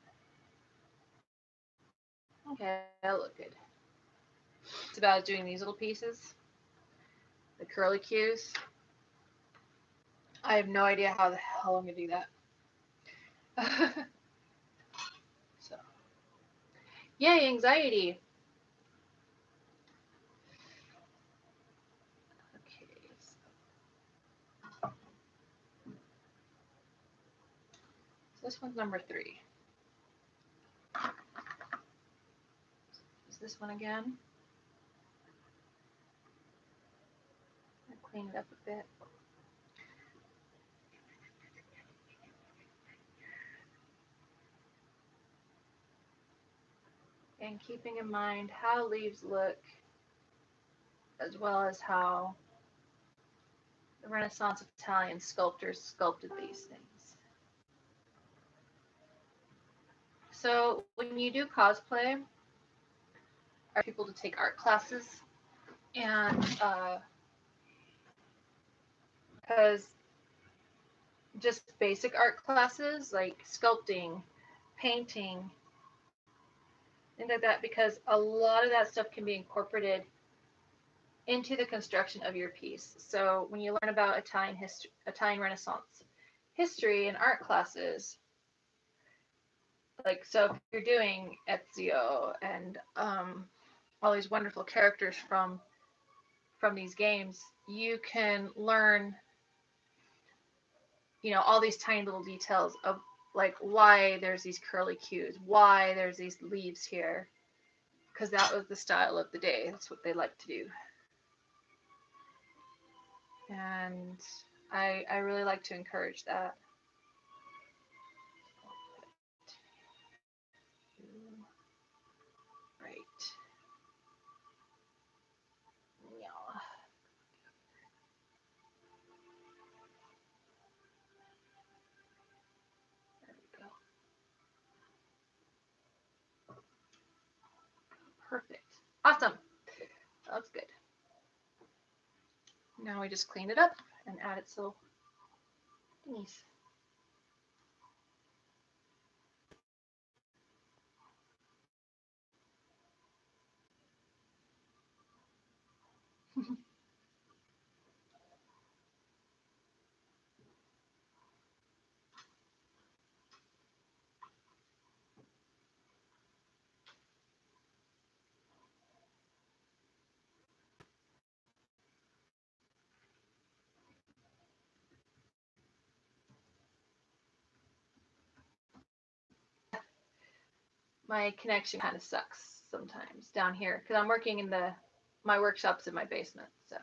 Okay, that'll look good. It's about doing these little pieces, the curly cues. I have no idea how the hell I'm going to do that. So, yay, anxiety. Okay. So this one's number 3. Is this one again? I'll clean it up a bit. and keeping in mind how leaves look, as well as how the Renaissance Italian sculptors sculpted these things. So when you do cosplay, are people to take art classes, and because just basic art classes like sculpting, painting, things like that, because a lot of that stuff can be incorporated into the construction of your piece. So when you learn about Italian history, Italian Renaissance history in art classes, like, so if you're doing Ezio and all these wonderful characters from these games, you can learn, you know, all these tiny little details of like why there's these curly cues, why there's these leaves here, because that was the style of the day. That's what they like to do. And I really like to encourage that. Right. Yeah. There we go. Perfect. Awesome. That's good. Now we just clean it up and add its little thingies. My connection kind of sucks sometimes down here because I'm working in my workshop's in my basement, so.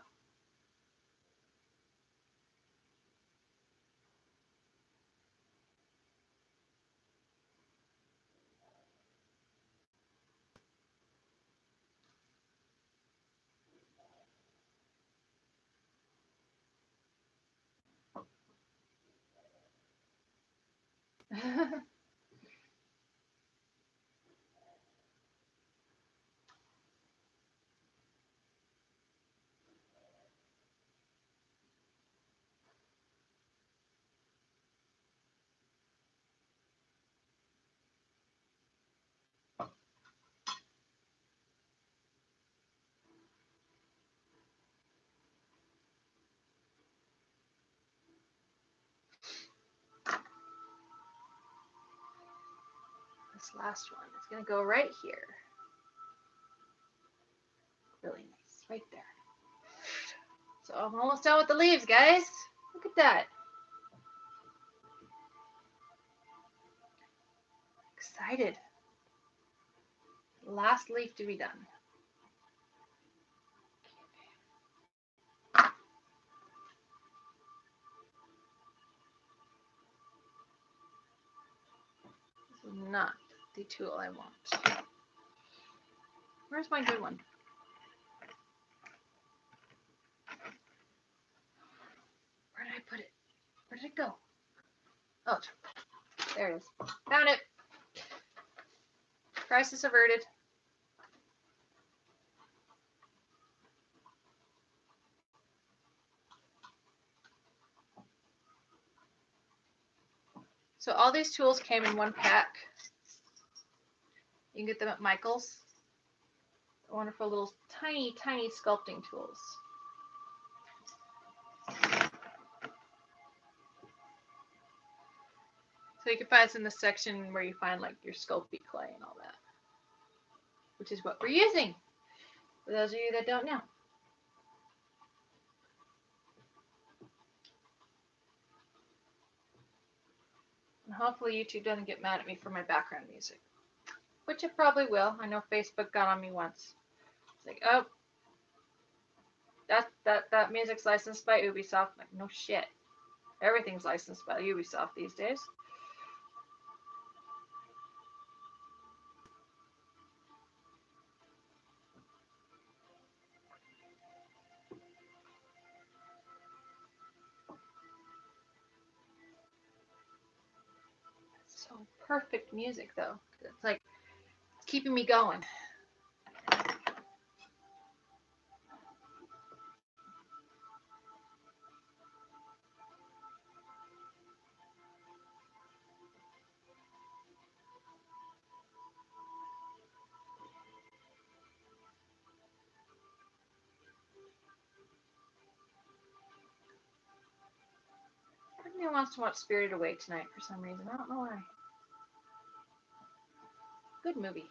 This last one is going to go right here. Really nice, right there. So I'm almost done with the leaves, guys. Look at that. Excited. Last leaf to be done. This is not the tool I want. Where's my good one? Where did I put it? Where did it go? Oh, there it is. Found it. Crisis averted. So all these tools came in one pack. You can get them at Michael's. Wonderful little tiny, tiny sculpting tools. So you can find this in the section where you find like your Sculpey clay and all that, which is what we're using, for those of you that don't know. And hopefully YouTube doesn't get mad at me for my background music, which it probably will. I know Facebook got on me once. It's like, oh, that music's licensed by Ubisoft. I'm like, no shit. Everything's licensed by Ubisoft these days. perfect music though. It's like it's keeping me going. Everybody wants to watch Spirited Away tonight for some reason. I don't know why. Good movie.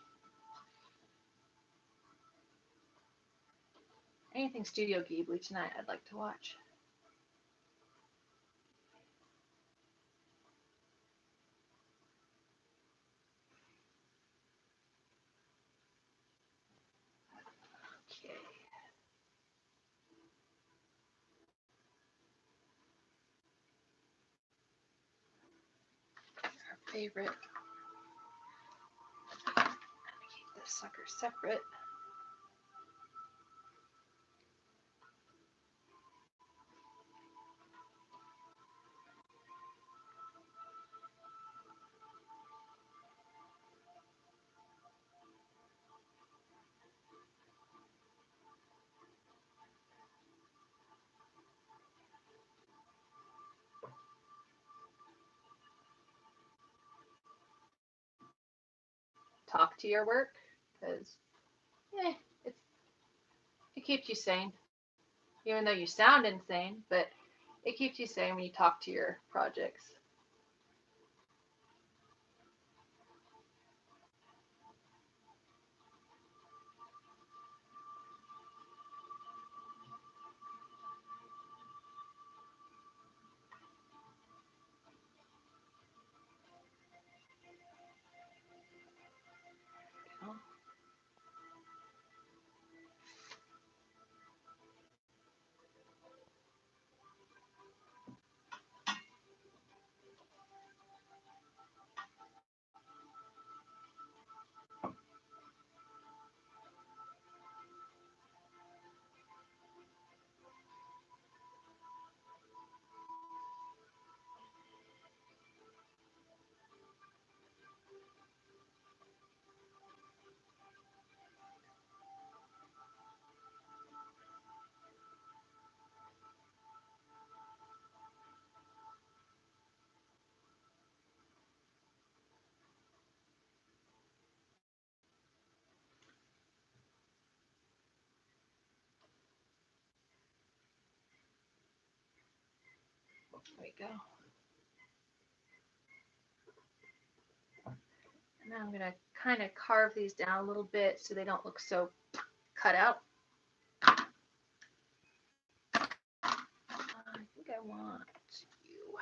Anything Studio Ghibli tonight I'd like to watch. Okay. Our favorite. I'm gonna keep this sucker separate. Talk to your work because it keeps you sane, even though you sound insane, but it keeps you sane when you talk to your projects. There we go. And now I'm going to kind of carve these down a little bit so they don't look so cut out. I think I want you.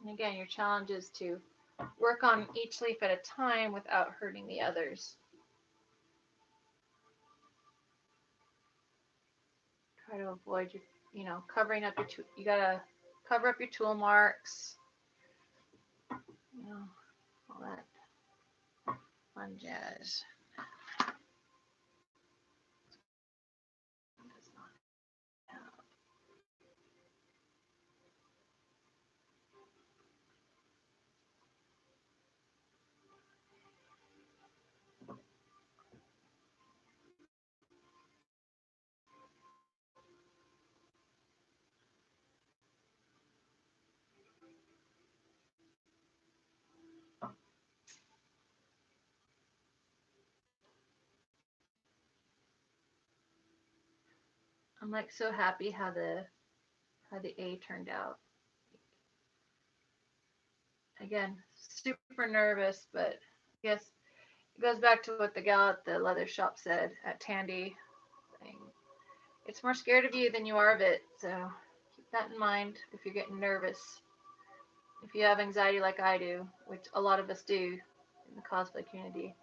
And again, your challenge is to work on each leaf at a time without hurting the others. Try to avoid your, covering up your, you gotta cover up your tool marks, all that fun jazz. I'm like so happy how the A turned out. Again, super nervous, but I guess it goes back to what the gal at the leather shop said at Tandy. Saying, it's more scared of you than you are of it. So keep that in mind if you're getting nervous. If you have anxiety like I do, which a lot of us do in the cosplay community.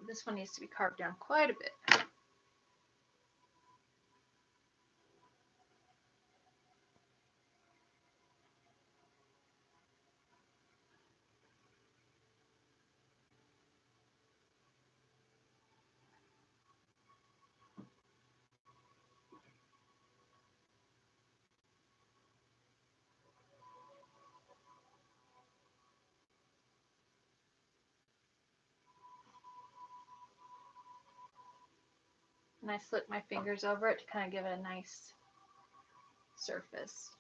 This one needs to be carved down quite a bit. And I slip my fingers over it to kind of give it a nice surface.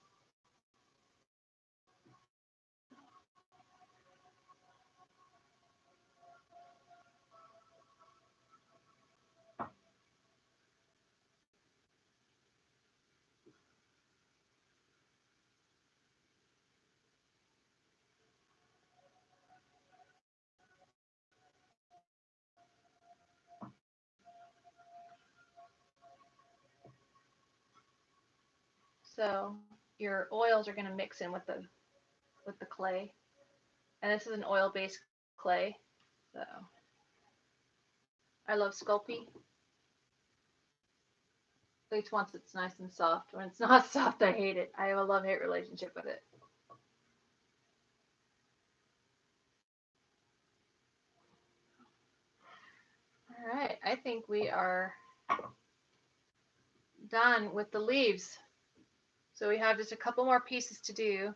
So your oils are going to mix in with the clay, and this is an oil-based clay. So I love Sculpting. At least once it's nice and soft. When it's not soft, I hate it. I have a love-hate relationship with it. All right, I think we are done with the leaves. So we have just a couple more pieces to do.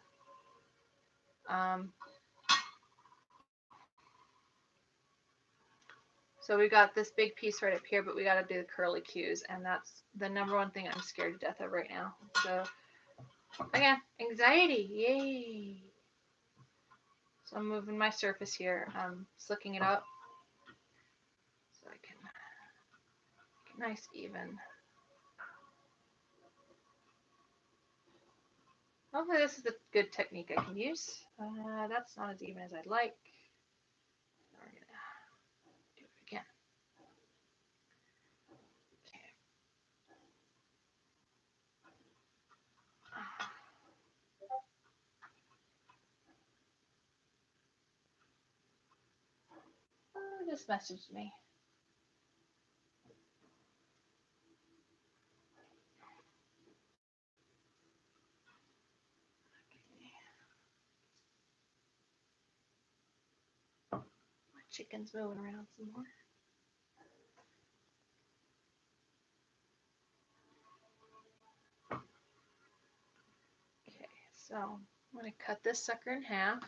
So we got this big piece right up here, but we got to do the curly cues, and that's the number one thing I'm scared to death of right now. So again, anxiety, yay! So I'm moving my surface here. I'm slicking it up so I can get nice even. Hopefully this is a good technique I can use. That's not as even as I'd like. We're gonna do it again. Okay. Oh, just messaged me. My chicken's moving around some more. Okay, so I'm going to cut this sucker in half.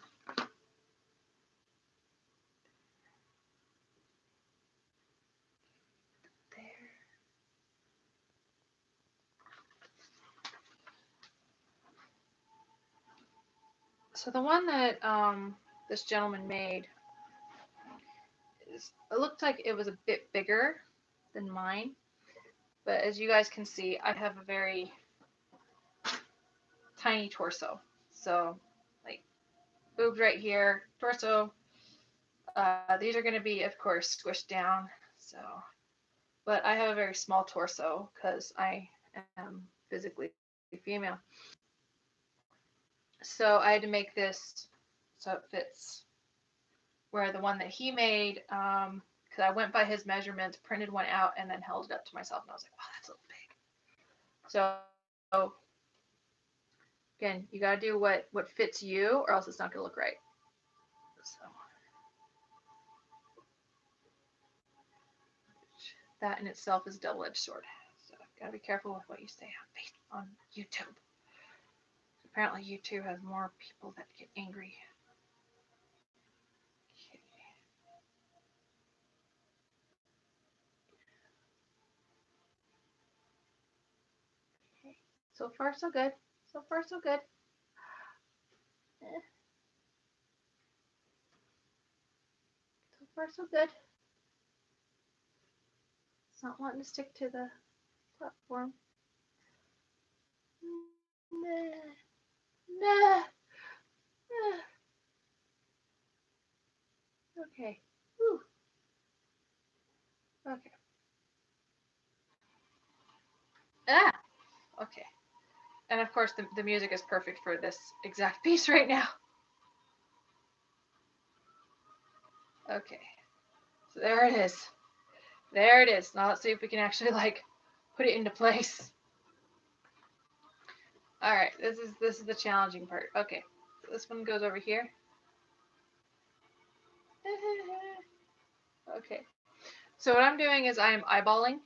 There. So the one that this gentleman made, it looked like it was a bit bigger than mine. But as you guys can see, I have a very tiny torso. So, like, boobs right here, torso. These are going to be, of course, squished down. So, but I have a very small torso because I am physically female. So I had to make this so it fits. Where the one that he made, because I went by his measurements, printed one out, and then held it up to myself, and I was like, wow, that's a little big. So again, you gotta do what fits you, or else it's not gonna look right. So that in itself is a double-edged sword. So Gotta be careful with what you say on YouTube. Apparently YouTube has more people that get angry. Okay. So far so good. So far so good. So far so good. It's not wanting to stick to the platform. Nah. Nah. Okay. Whew. Okay. Ah. Okay. And of course, the music is perfect for this exact piece right now. Okay. So there it is. There it is. Now let's see if we can actually like put it into place. All right. This is the challenging part. Okay. So this one goes over here. Okay. So what I'm doing is I'm eyeballing.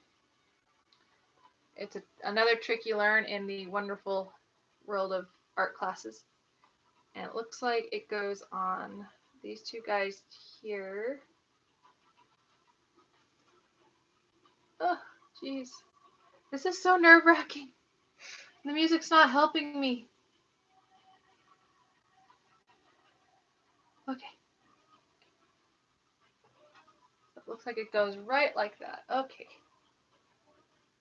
It's another trick you learn in the wonderful world of art classes. And it looks like it goes on these two guys here. Oh, jeez. This is so nerve-wracking. The music's not helping me. Okay. So it looks like it goes right like that. Okay.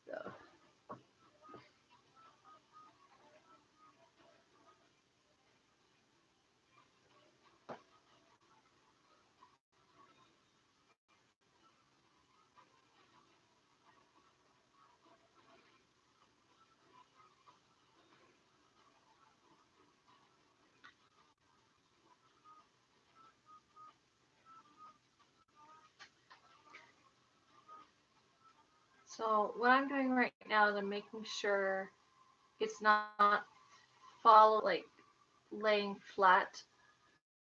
So. So what I'm doing right now is I'm making sure it's not like laying flat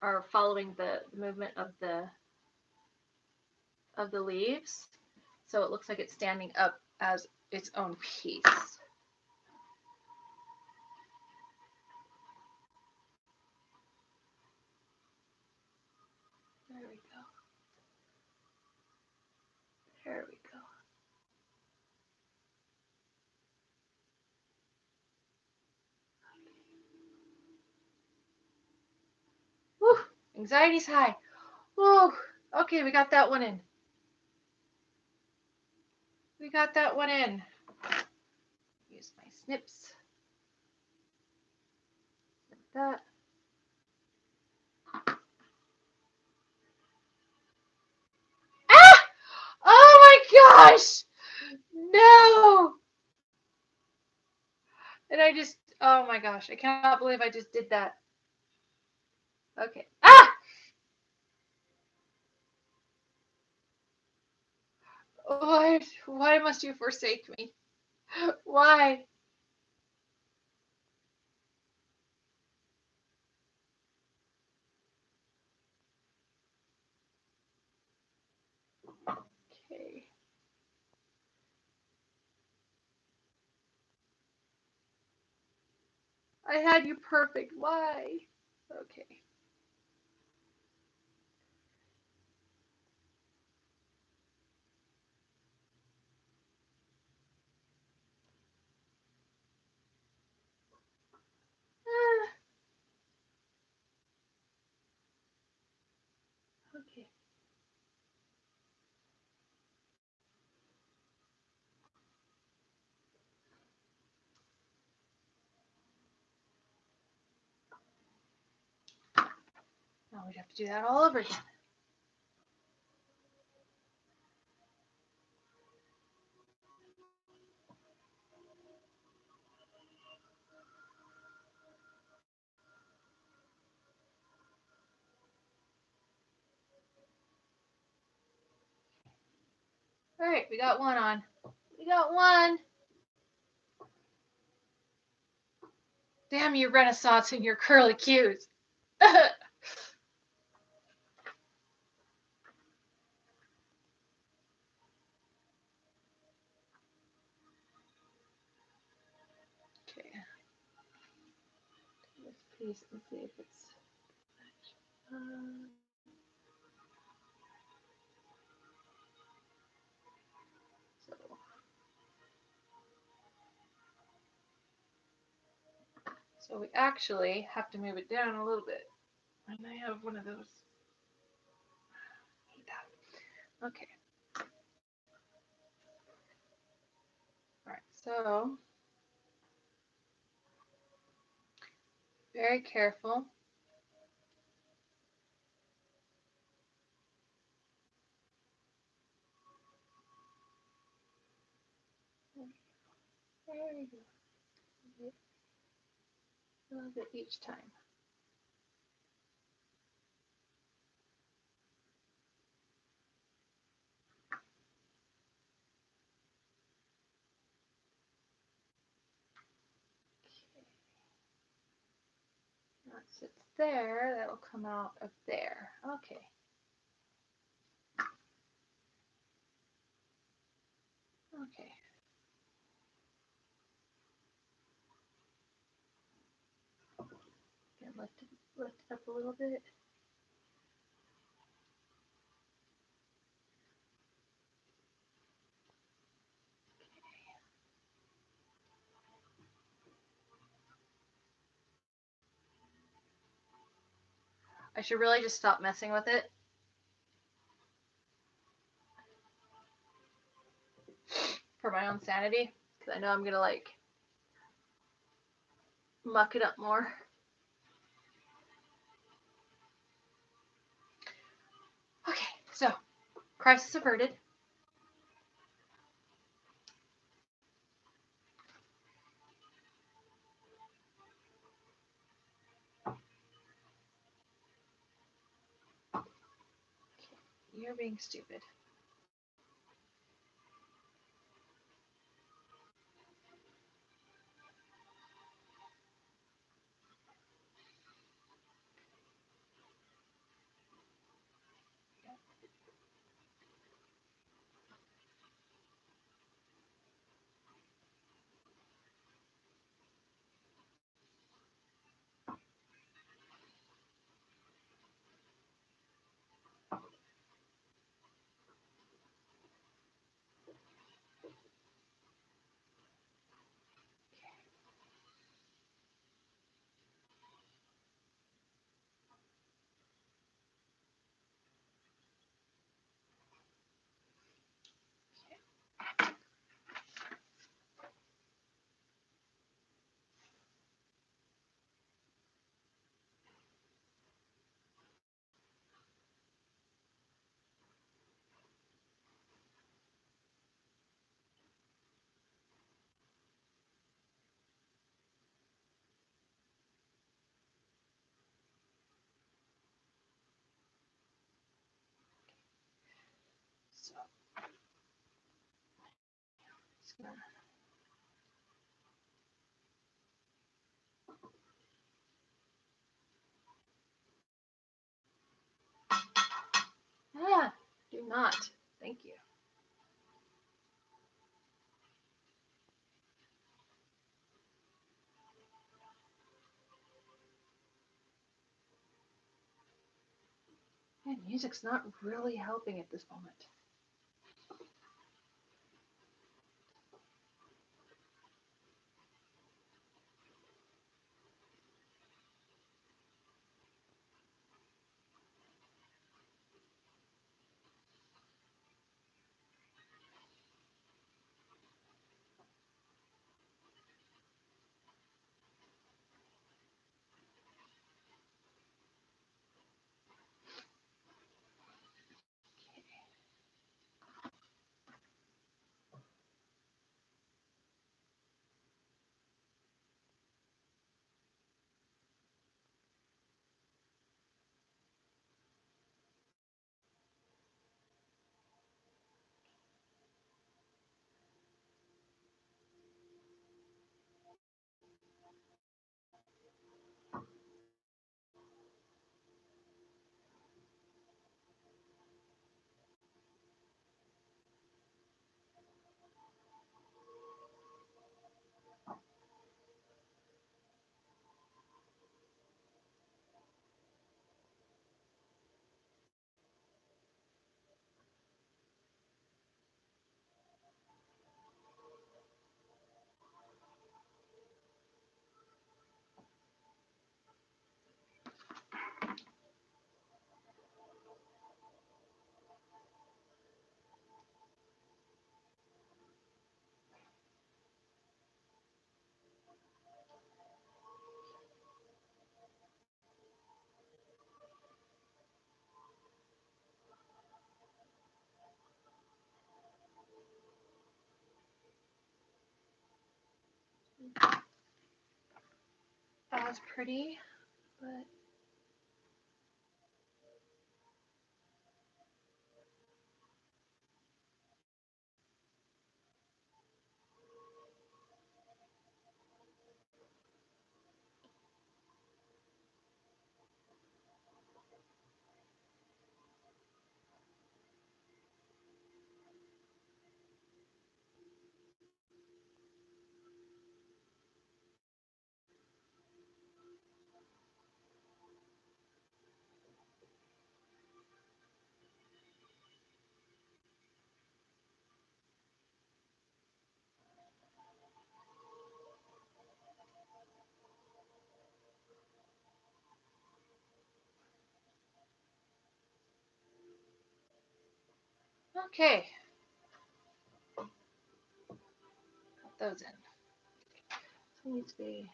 or following the movement of the leaves. So it looks like it's standing up as its own piece. There we go. There we go. Whew, anxiety's high. Whoa. Okay, we got that one in. We got that one in. Use my snips. Like that. Ah! Oh my gosh! No! And I just, oh my gosh, I cannot believe I just did that. Okay. Ah! Why must you forsake me? Why? Okay. I had you perfect. Why? Okay. Ah. Okay. Now we'd have to do that all over again. All right, we got one on. We got one. Damn you, Renaissance, and your curly cues. these and see if it's so we actually have to move it down a little bit. And I have one of those. Okay. All right, so very careful. There you go. A little bit each time. Okay. Once it's there, that'll come out of there. Okay. Okay. Again, lift it up a little bit. I should really just stop messing with it. For my own sanity, because I know I'm gonna like muck it up more. Okay, so crisis averted. You're being stupid. So just gonna do not. Thank you. Man, music's not really helping at this moment. as pretty, but okay. Put those in. So it needs to be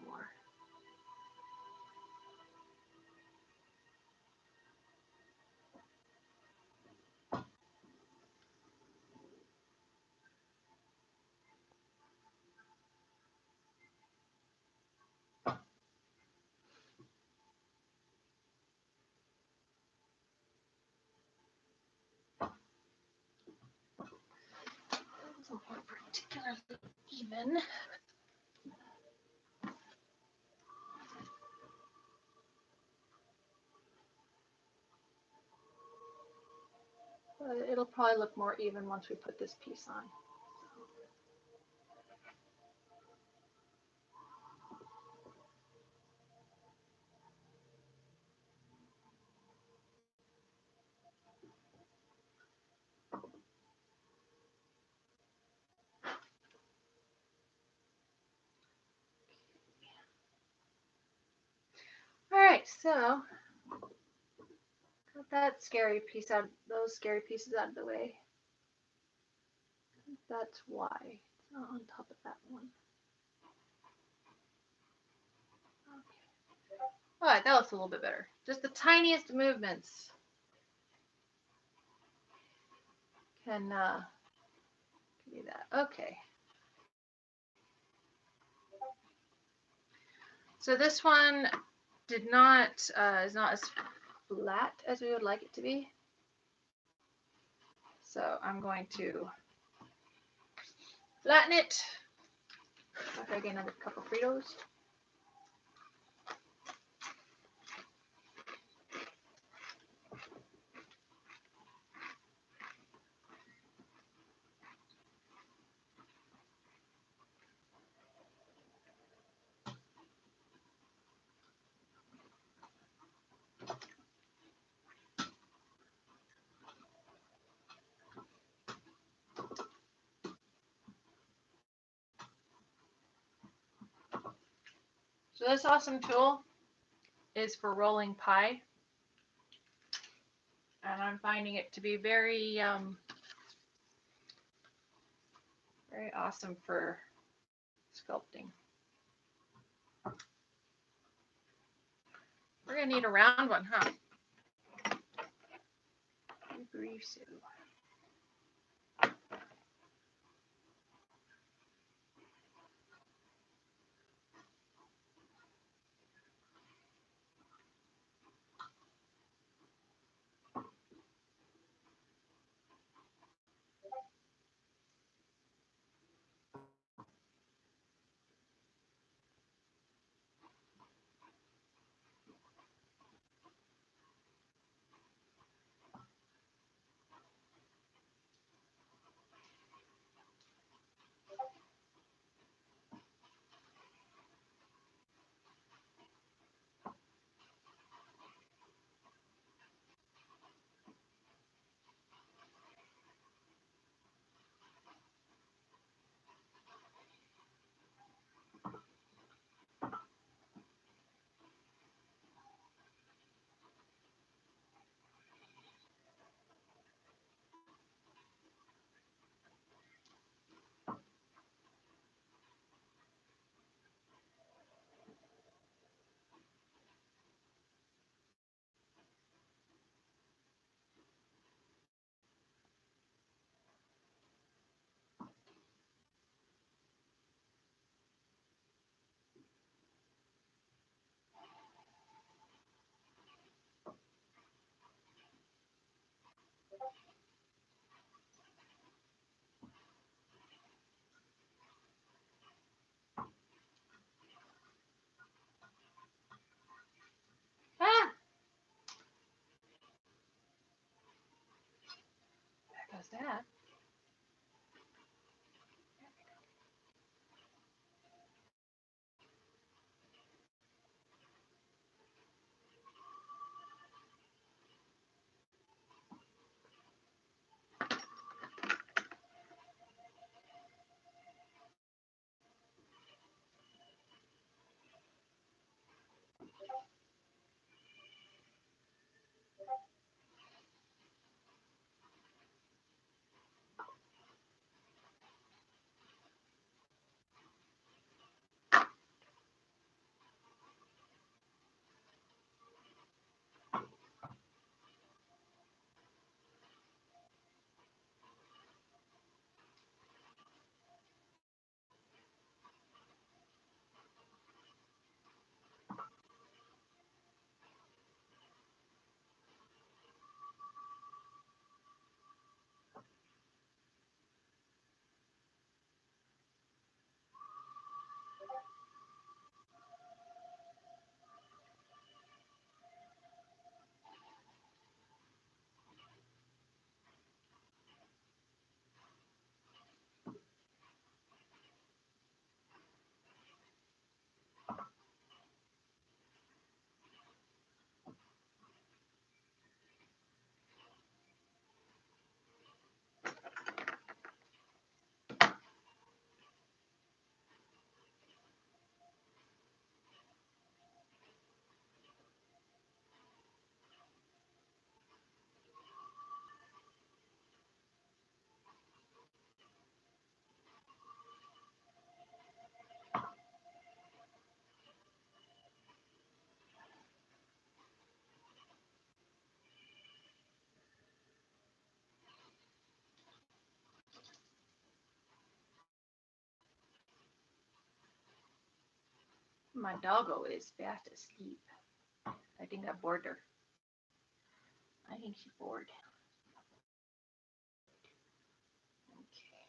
more. More particularly even. But it'll probably look more even once we put this piece on. All right, so got that scary piece out, those scary pieces out of the way. That's why it's not on top of that one. Okay. All right, that looks a little bit better. Just the tiniest movements can do that. Okay. So this one is not as flat as we would like it to be. So I'm going to flatten it after I get another cup of Fritos. So this awesome tool is for rolling pie. And I'm finding it to be very, very awesome for sculpting. We're gonna need a round one, huh? that? My doggo is fast asleep. I think I bored her. I think she's bored. Okay.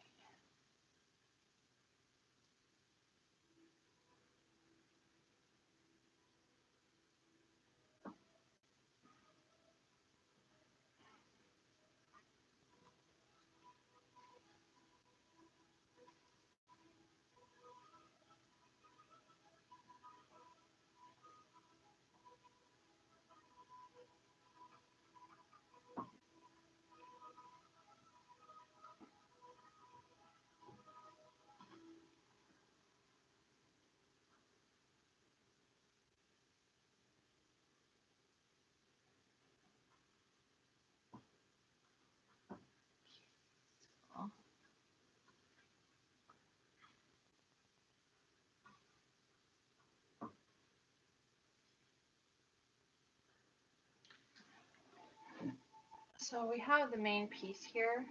So we have the main piece here,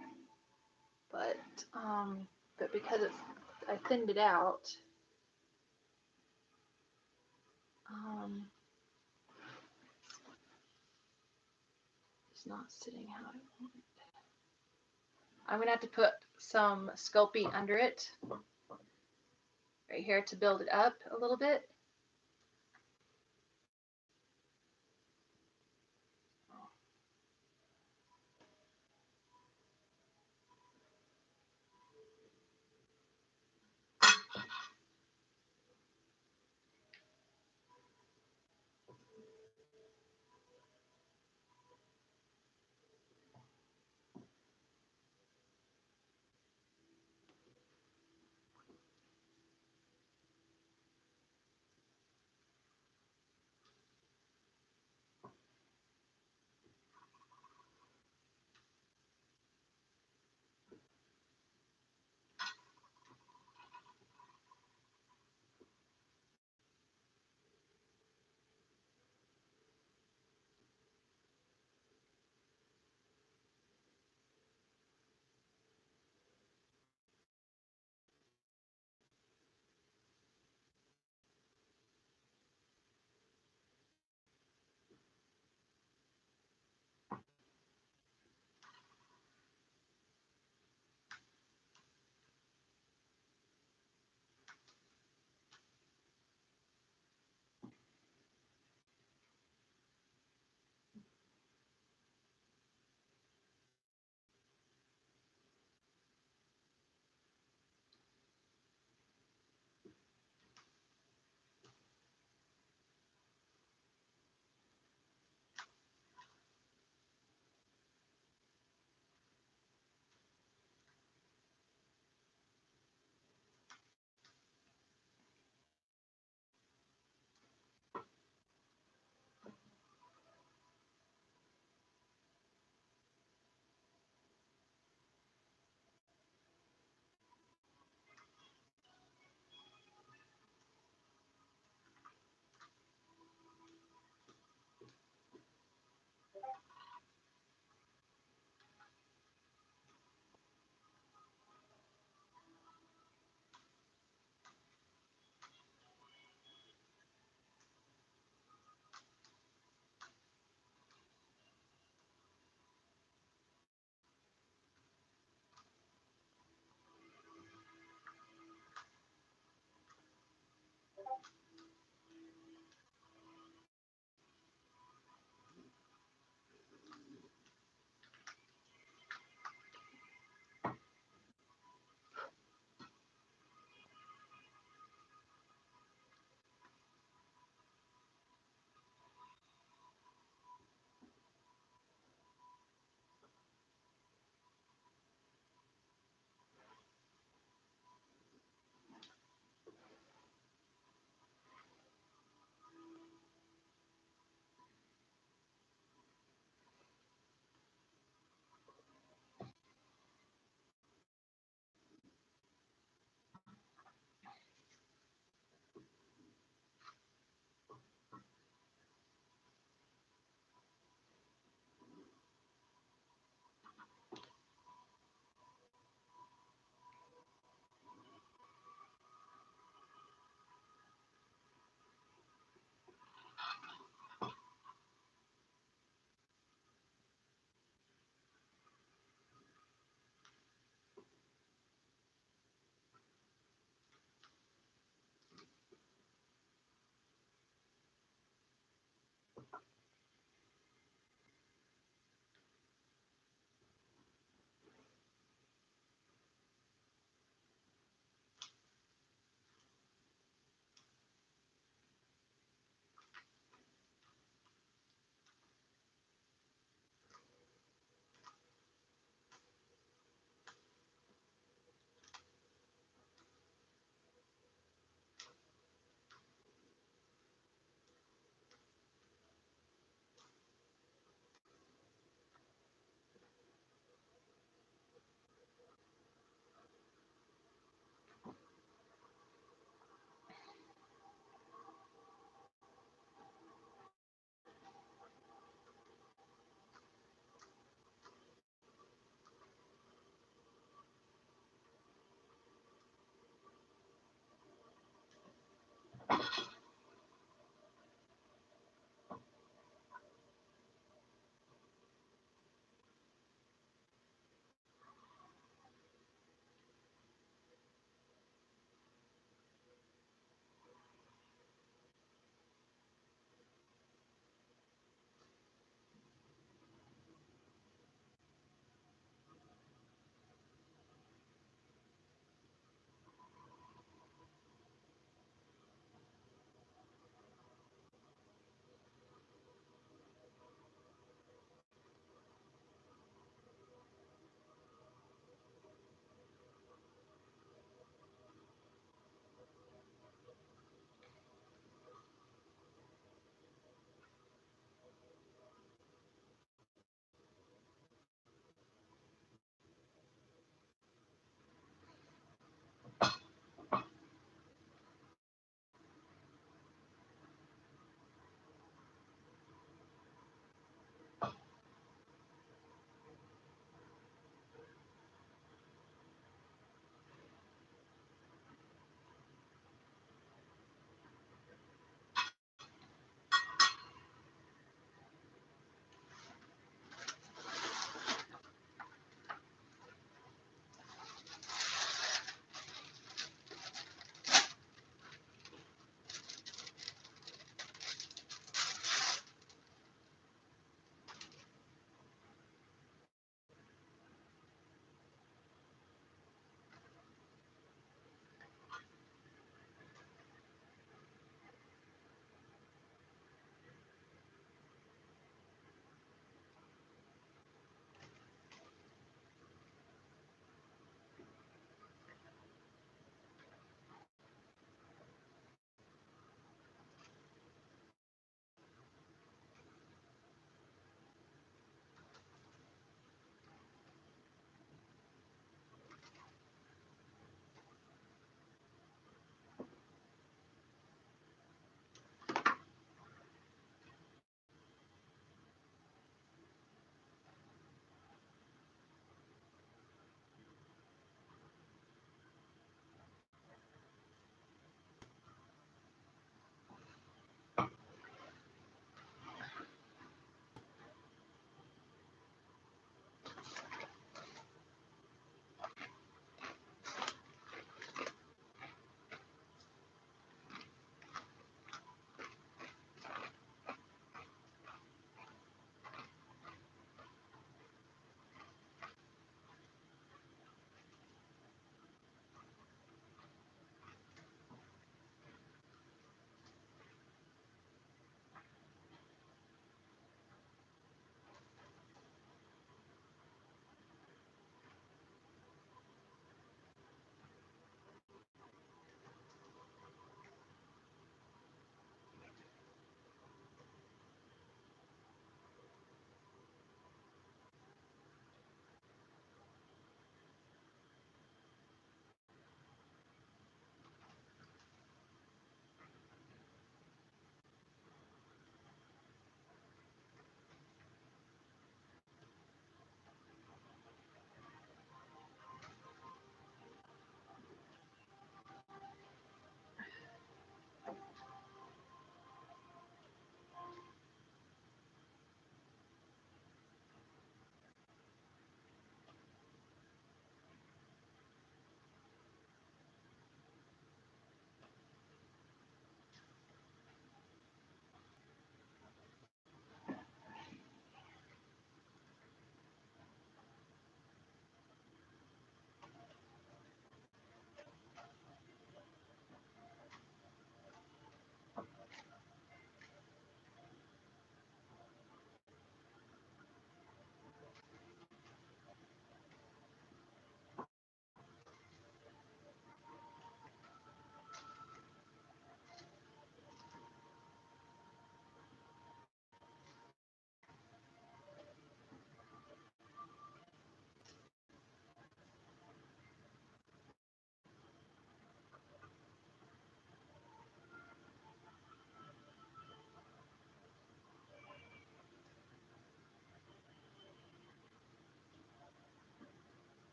but because I thinned it out, it's not sitting how I want it. I'm gonna have to put some sculpting under it, right here, to build it up a little bit.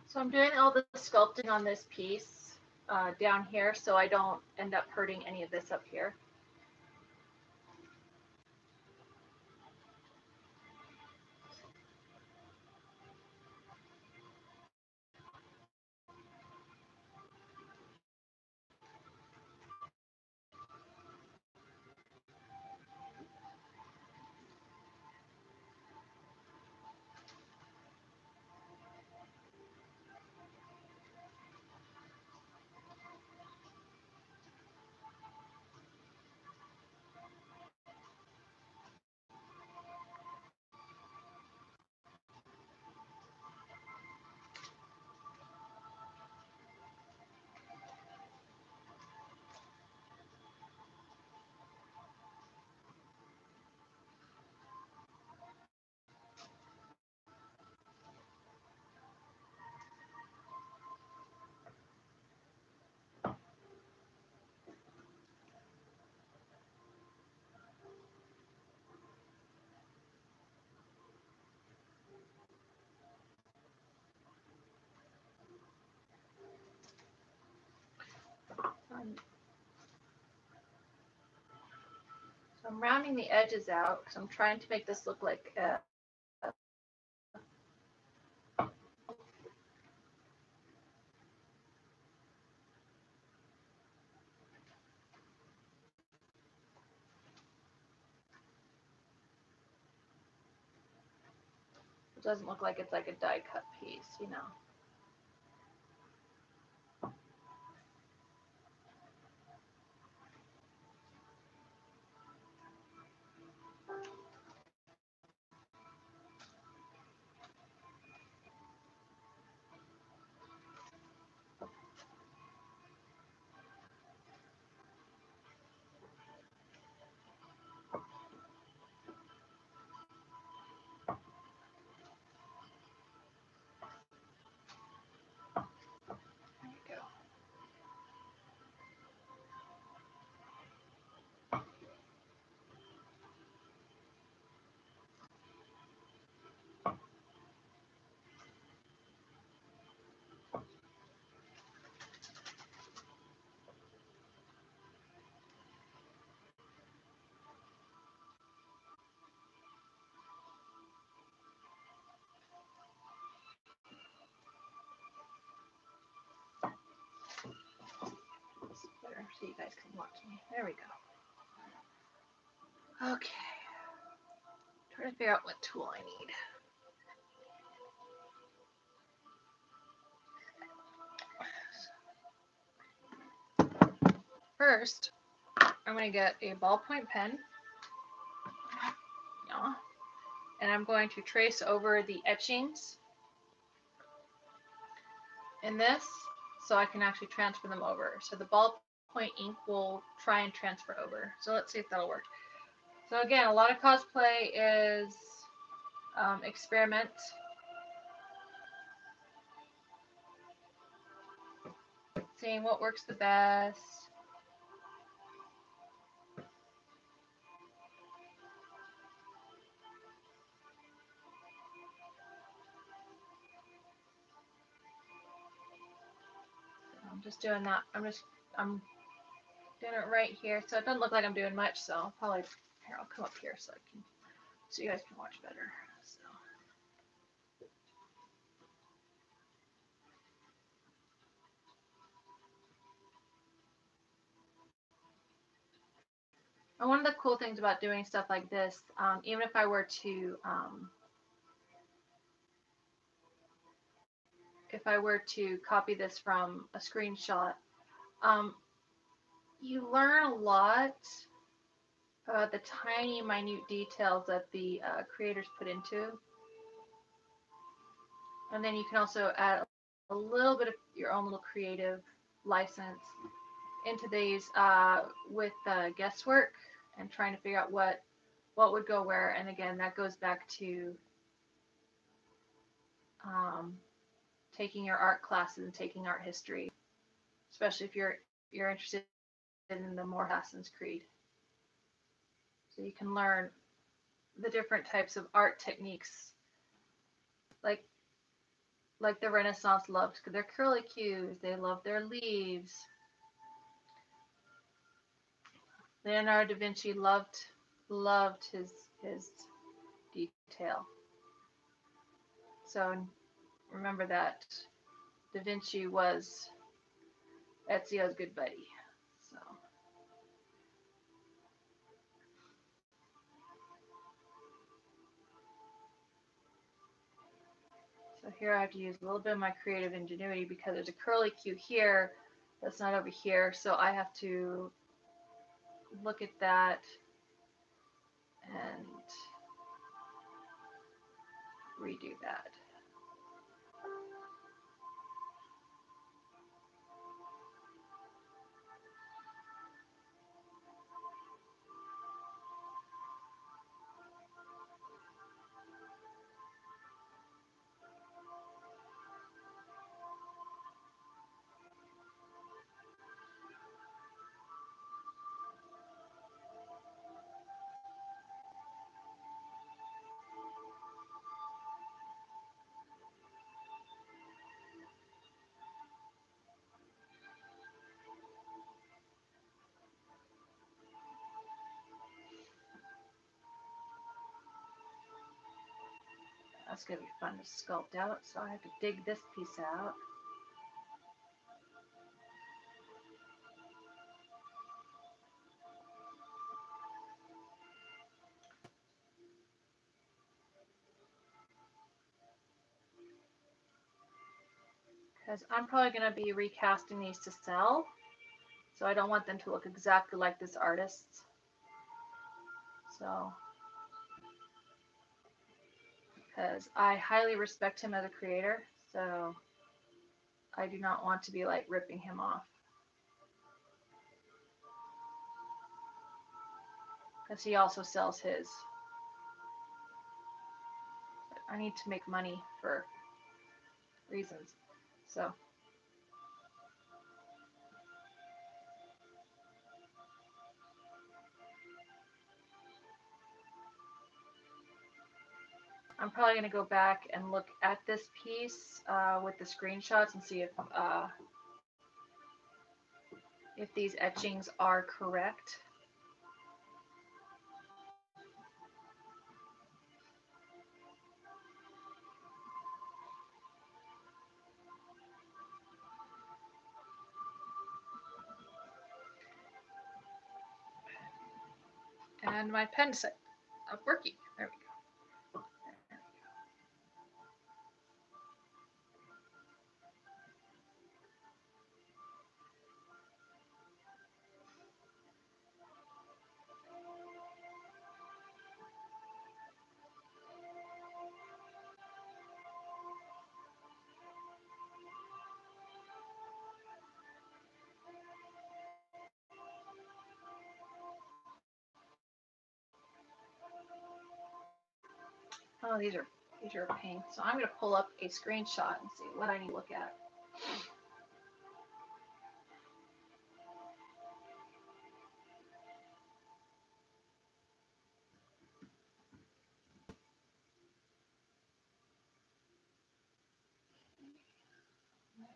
So I'm doing all the sculpting on this piece down here so I don't end up hurting any of this up here. So I'm rounding the edges out because I'm trying to make this look like it doesn't look like it's like a die cut piece, you know. There you go. Better so you guys can watch me. There we go. Okay. Trying to figure out what tool I need. First, I'm going to get a ballpoint pen. Yeah. And I'm going to trace over the etchings in this so I can actually transfer them over. So the ballpoint ink will try and transfer over. So let's see if that'll work. So again, a lot of cosplay is experiment. Seeing what works the best. I'm just doing that. I'm doing it right here. So it doesn't look like I'm doing much. So I'll probably, here, I'll come up here so so you guys can watch better. So. And one of the cool things about doing stuff like this, even if I were to copy this from a screenshot, um, you learn a lot about the tiny, minute details that the creators put into. And then you can also add a little bit of your own little creative license into these with guesswork and trying to figure out what would go where. And again, that goes back to taking your art classes and taking art history, especially if you're interested in the more Assassin's Creed. So you can learn the different types of art techniques. Like like the Renaissance loved their curlicues. They loved their leaves. Leonardo da Vinci loved his detail. So remember that Da Vinci was Ezio's good buddy. So here I have to use a little bit of my creative ingenuity because there's a curlicue here that's not over here. So I have to look at that and redo that. That's going to be fun to sculpt out, so I have to dig this piece out. Because I'm probably going to be recasting these to sell, so I don't want them to look exactly like this artist's. So, because I highly respect him as a creator, so I do not want to be like ripping him off. Because he also sells his. I need to make money for reasons. So I'm probably going to go back and look at this piece with the screenshots and see if these etchings are correct. And my pen set up working. There we go. Oh, these are a pain. So I'm going to pull up a screenshot and see what I need to look at.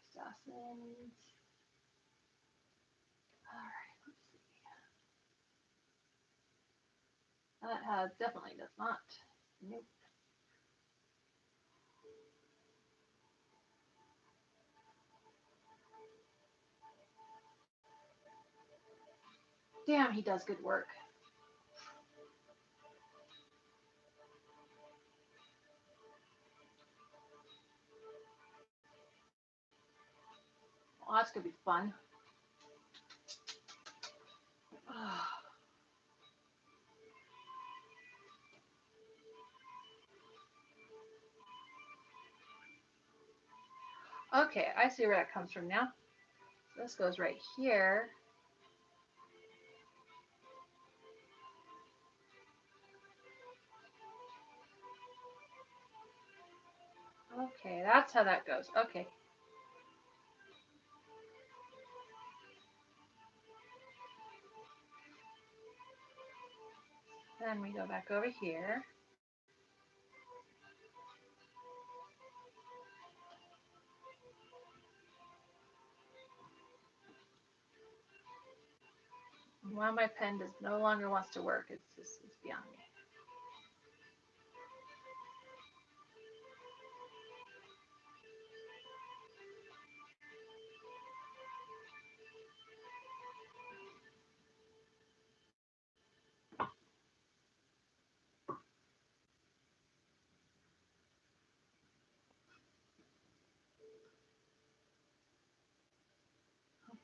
Assassins. All right, let's see. That definitely does not. Nope. Damn, he does good work. Well, that's going to be fun. Okay, I see where that comes from now. So this goes right here. Okay, that's how that goes. Okay. Then we go back over here. Why my pen does no longer wants to work, it's beyond me.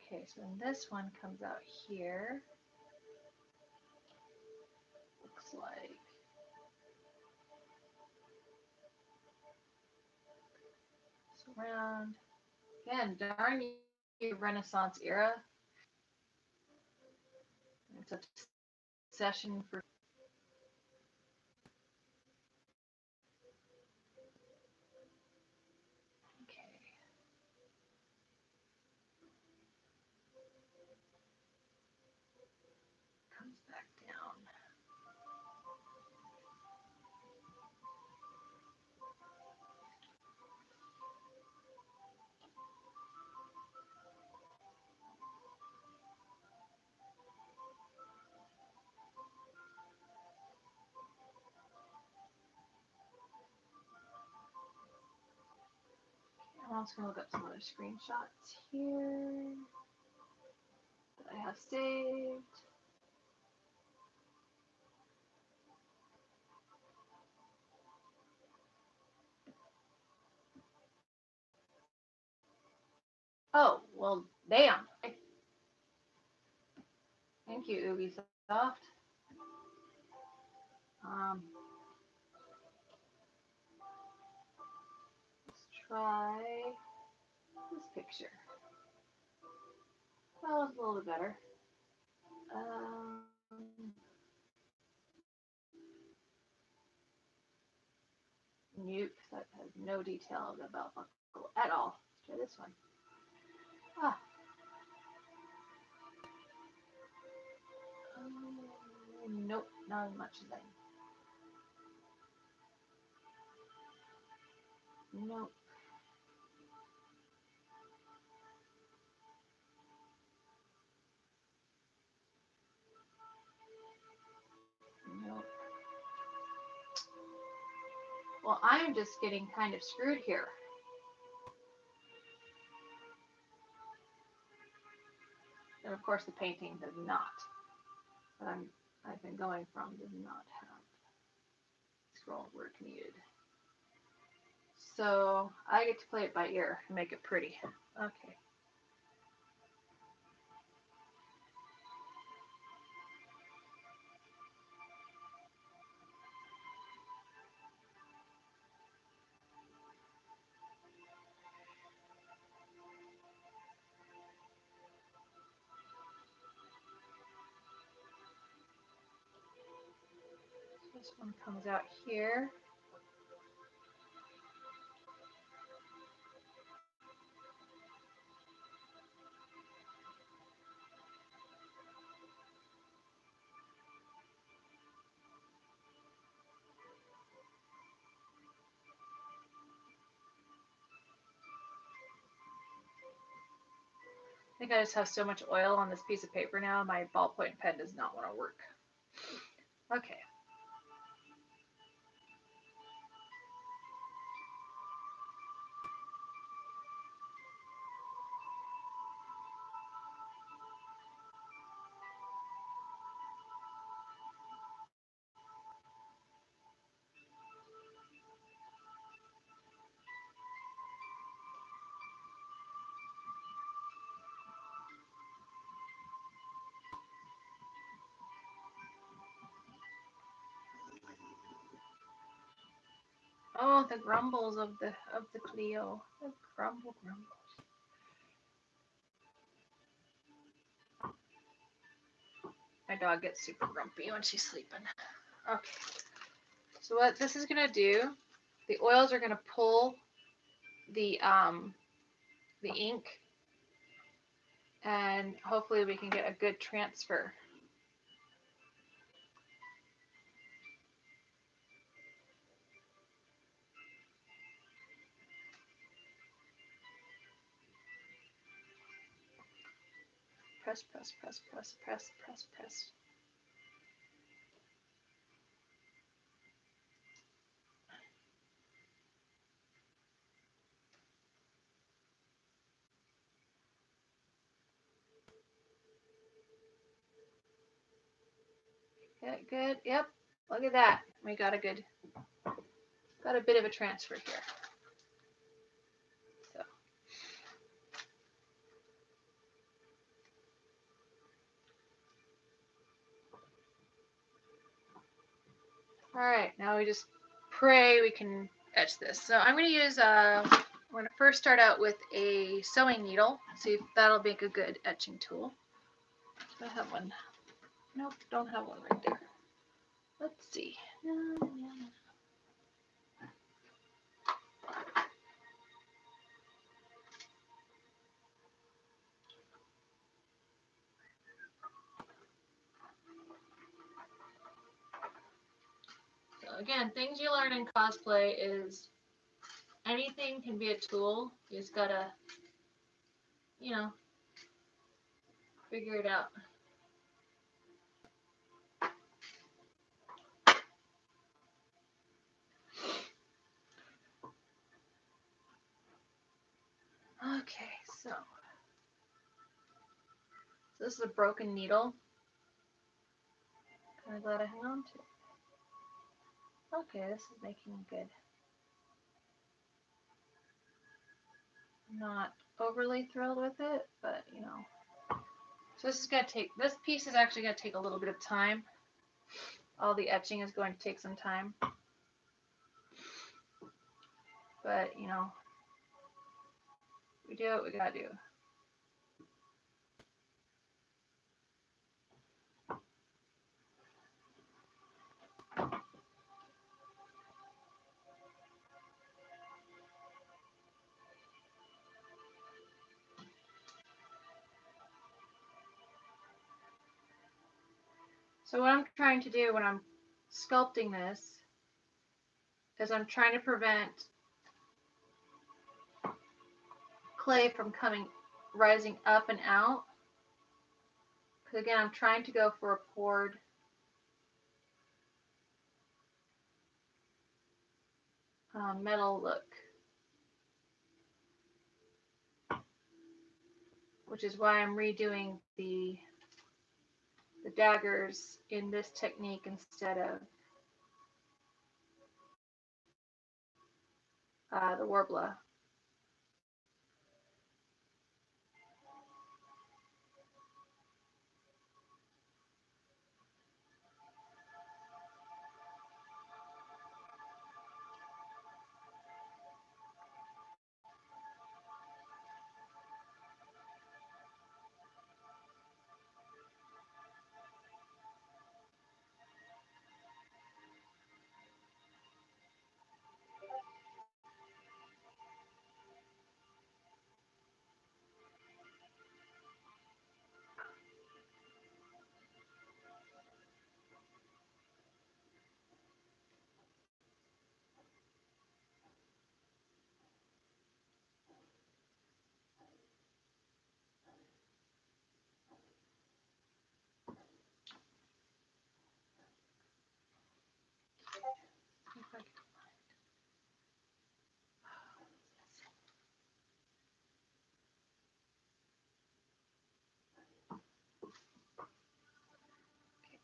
Okay, so then this one comes out here. Looks like. Surround. Again, darn you, Renaissance era. It's a session for. Okay. Comes back down. I'm also going to look up some other screenshots here that I have saved. Oh, well, damn. Thank you, Ubisoft. Let's try this picture. Well, it's a little bit better. Nope, that has no detail of the belt buckle at all. Let's try this one. Ah. Nope, not as much as I. Nope. Nope. Well, I'm just getting kind of screwed here. And of course, the painting does not. But I've been going from does not have scroll work needed. So I get to play it by ear and make it pretty. Okay. This one comes out here. I think I just have so much oil on this piece of paper now, my ballpoint pen does not want to work. Okay. Oh, the grumbles of the Clio. The grumbles. My dog gets super grumpy when she's sleeping. Okay. So what this is gonna do, the oils are gonna pull the ink, and hopefully we can get a good transfer. press, press, press, press, press, press, press. Good, good. Yep. Look at that. We got a bit of a transfer here. So. All right, now we just pray we can etch this. So I'm going to use, we're going to first start out with a sewing needle. See if that'll make a good etching tool. I have one. Nope, don't have one right there. Let's see. So again, things you learn in cosplay is anything can be a tool. You just gotta, you know, figure it out. Okay, so this is a broken needle. Kind of glad I hung on to it. Okay, this is making good. Not overly thrilled with it, but you know. So this piece is actually gonna take a little bit of time. All the etching is going to take some time. But you know, we do what we gotta do. So what I'm trying to do when I'm sculpting this is I'm trying to prevent clay from rising up and out. Because again, I'm trying to go for a poured metal look. Which is why I'm redoing the daggers in this technique instead of the Warbler.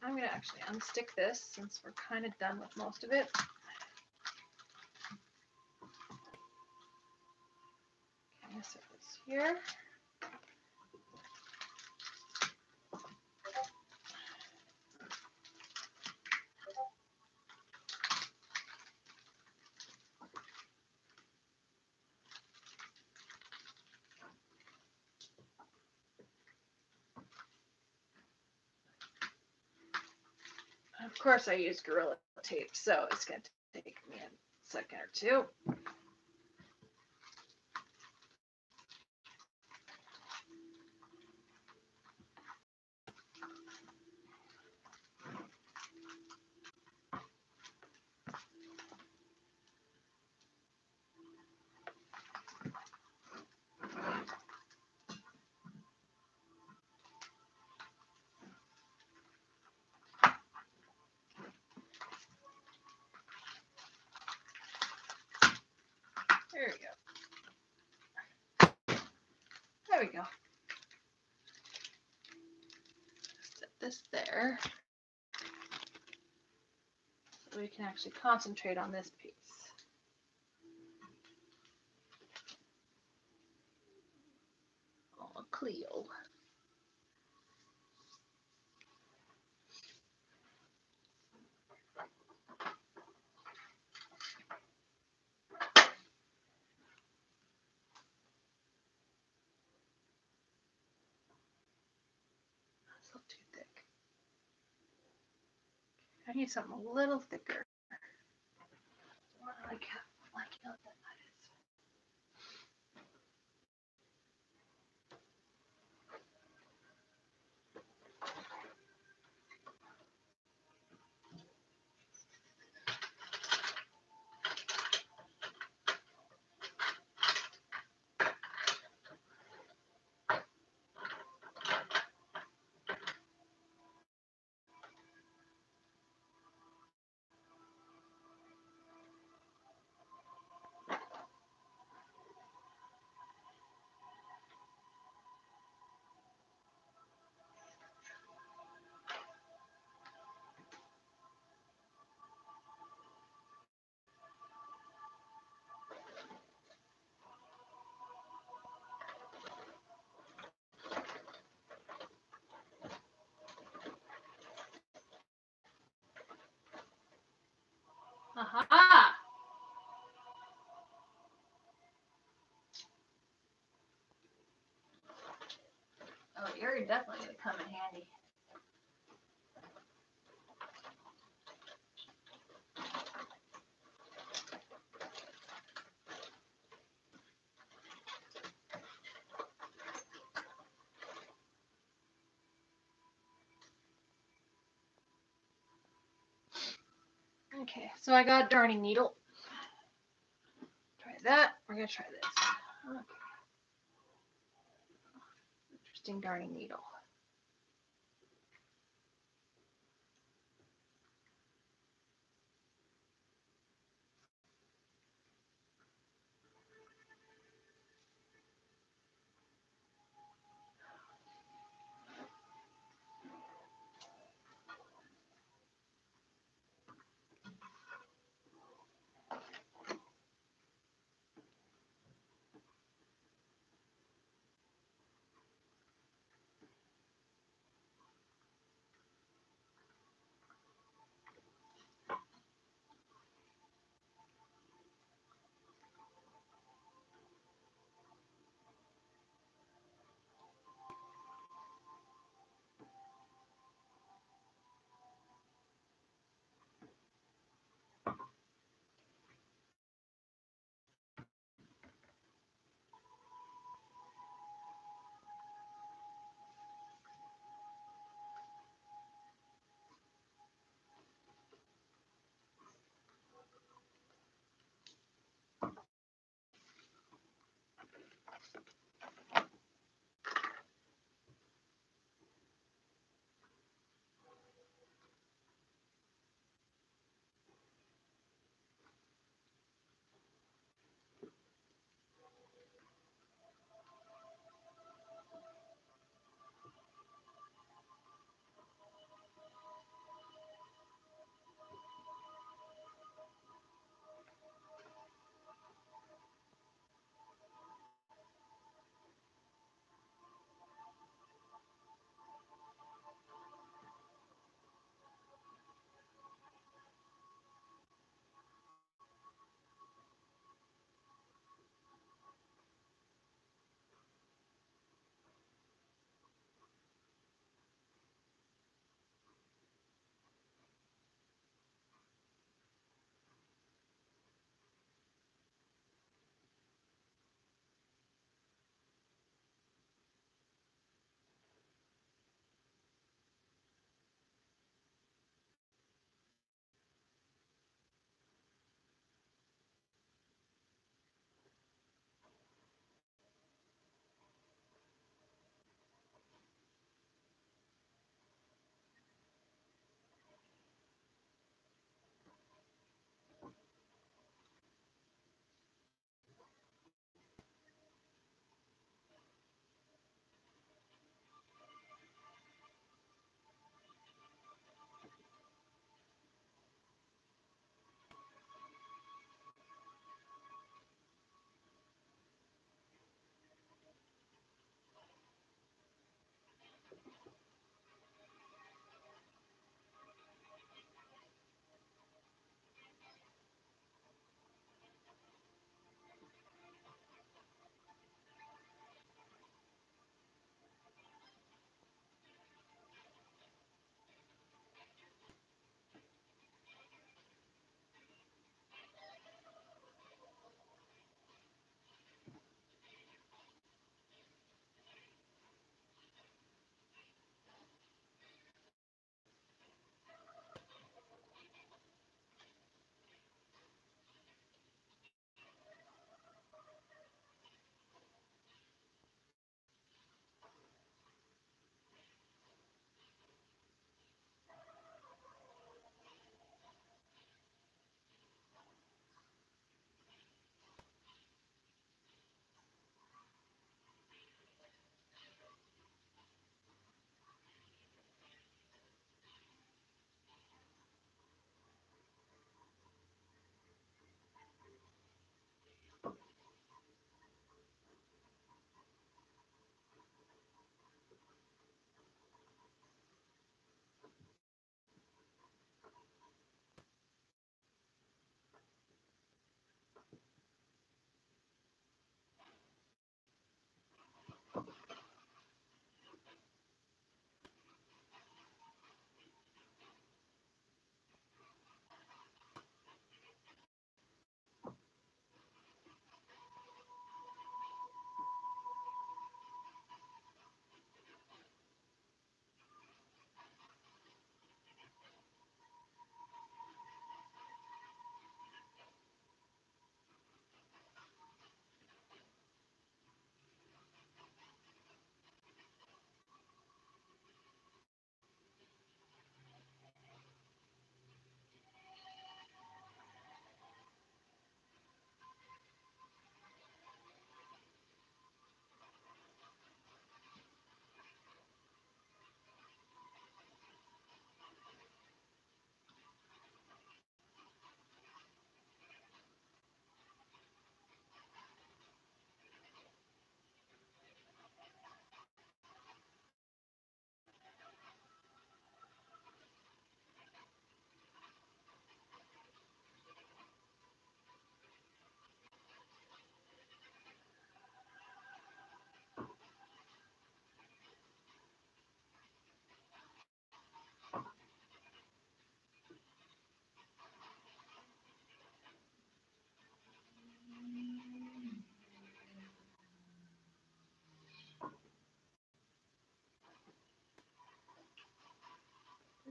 I'm going to actually unstick this since we're kind of done with most of it. Okay, so this here. Of course, I use Gorilla Tape, so it's going to take me a second or two. we go. Set this there so we can actually concentrate on this piece. Oh, Cleo. That's a little too thick. I need something a little thicker. Like how that is. Aha! Oh, you're definitely going to come in handy. Okay, so I got a darning needle. Try that. We're going to try this. Okay. Interesting darning needle.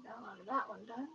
Down on that one done.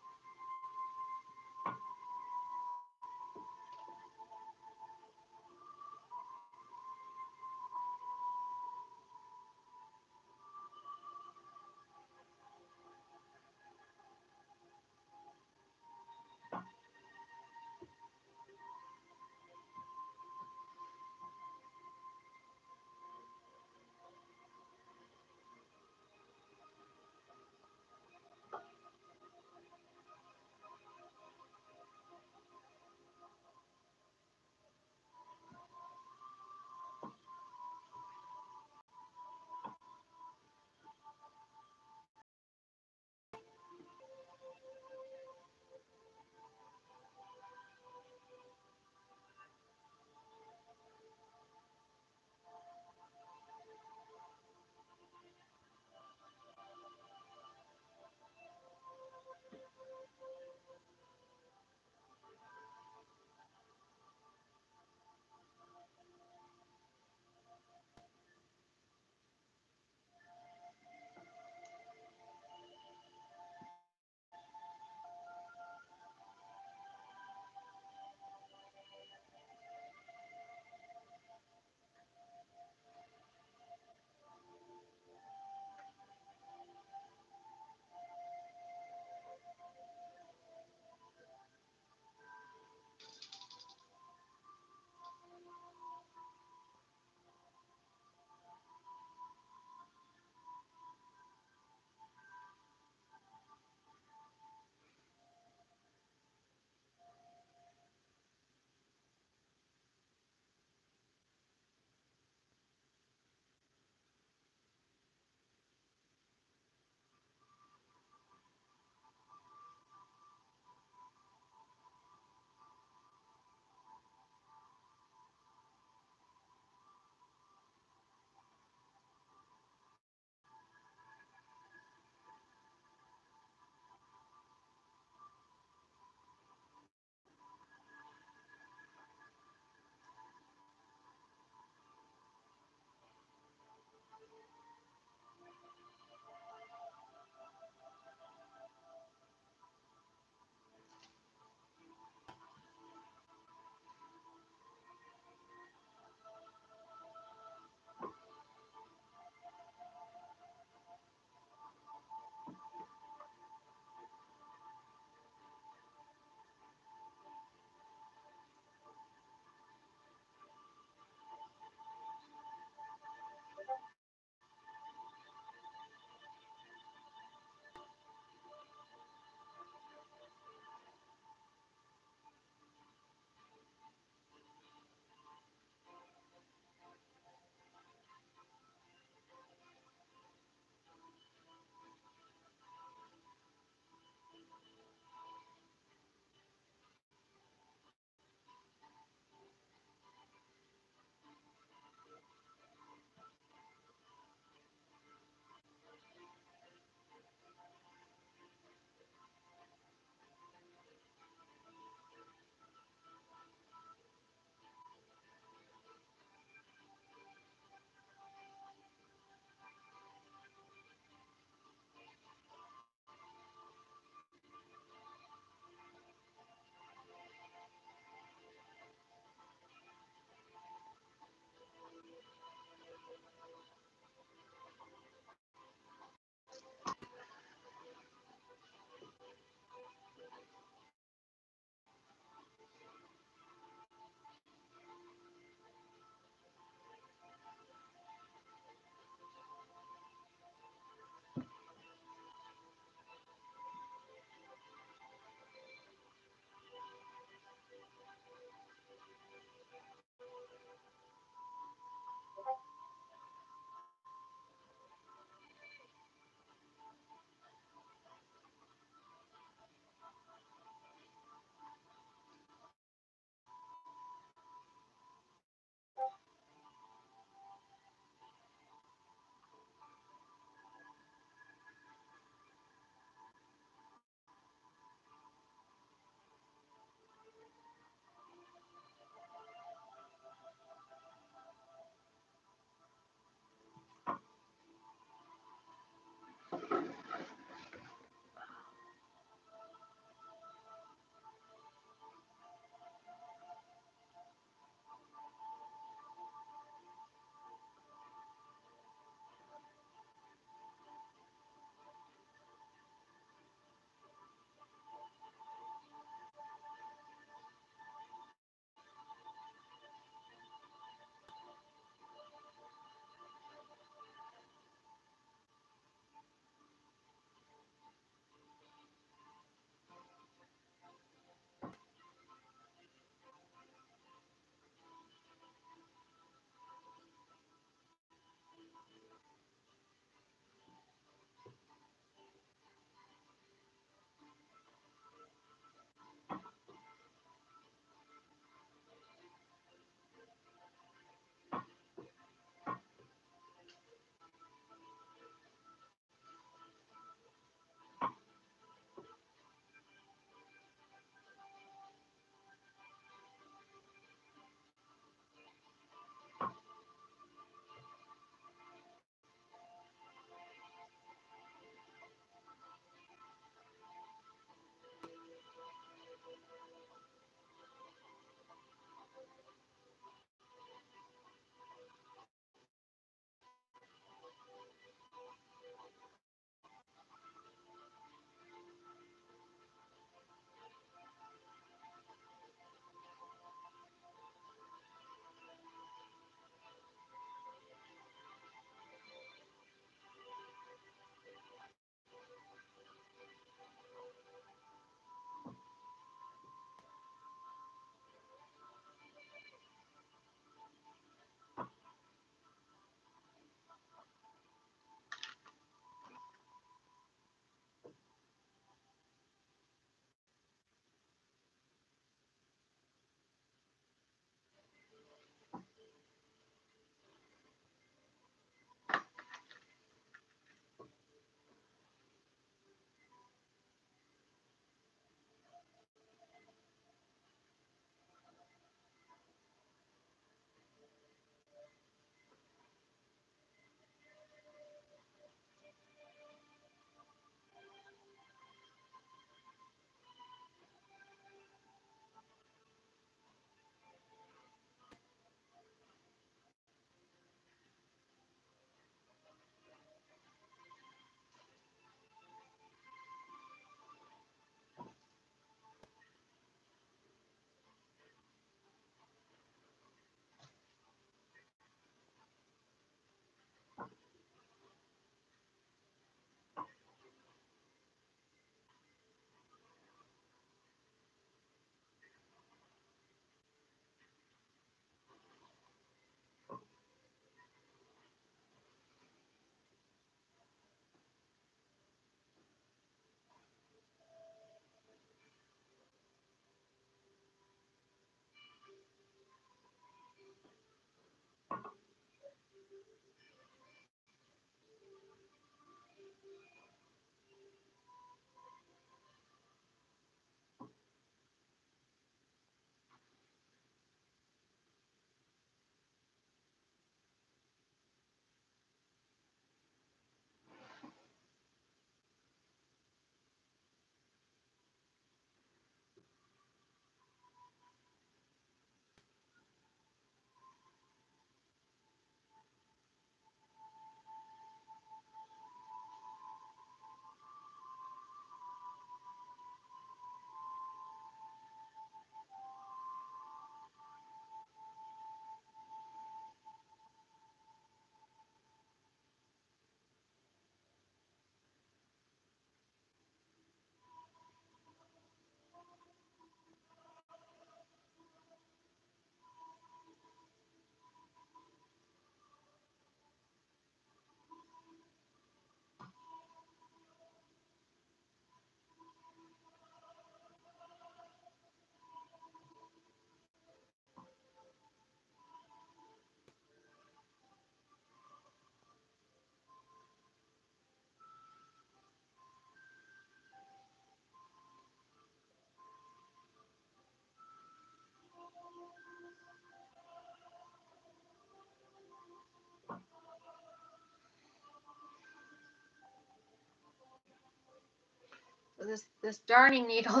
This darning needle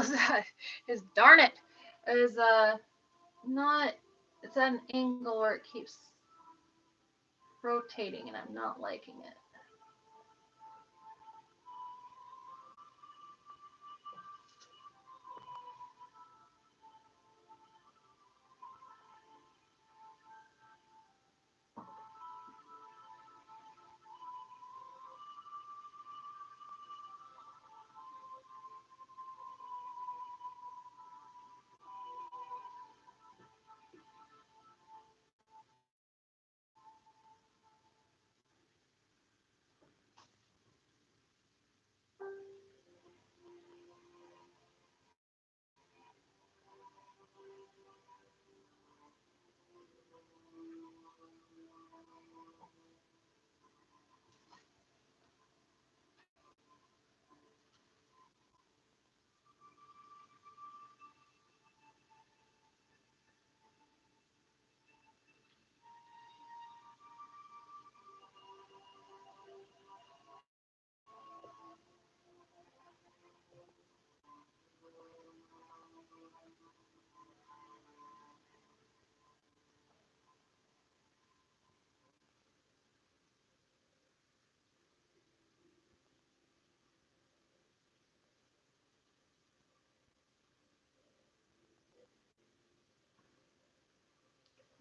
is darn it is not, it's at an angle where it keeps rotating and I'm not liking it.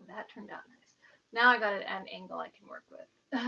That turned out nice. Now I got it at an angle I can work with.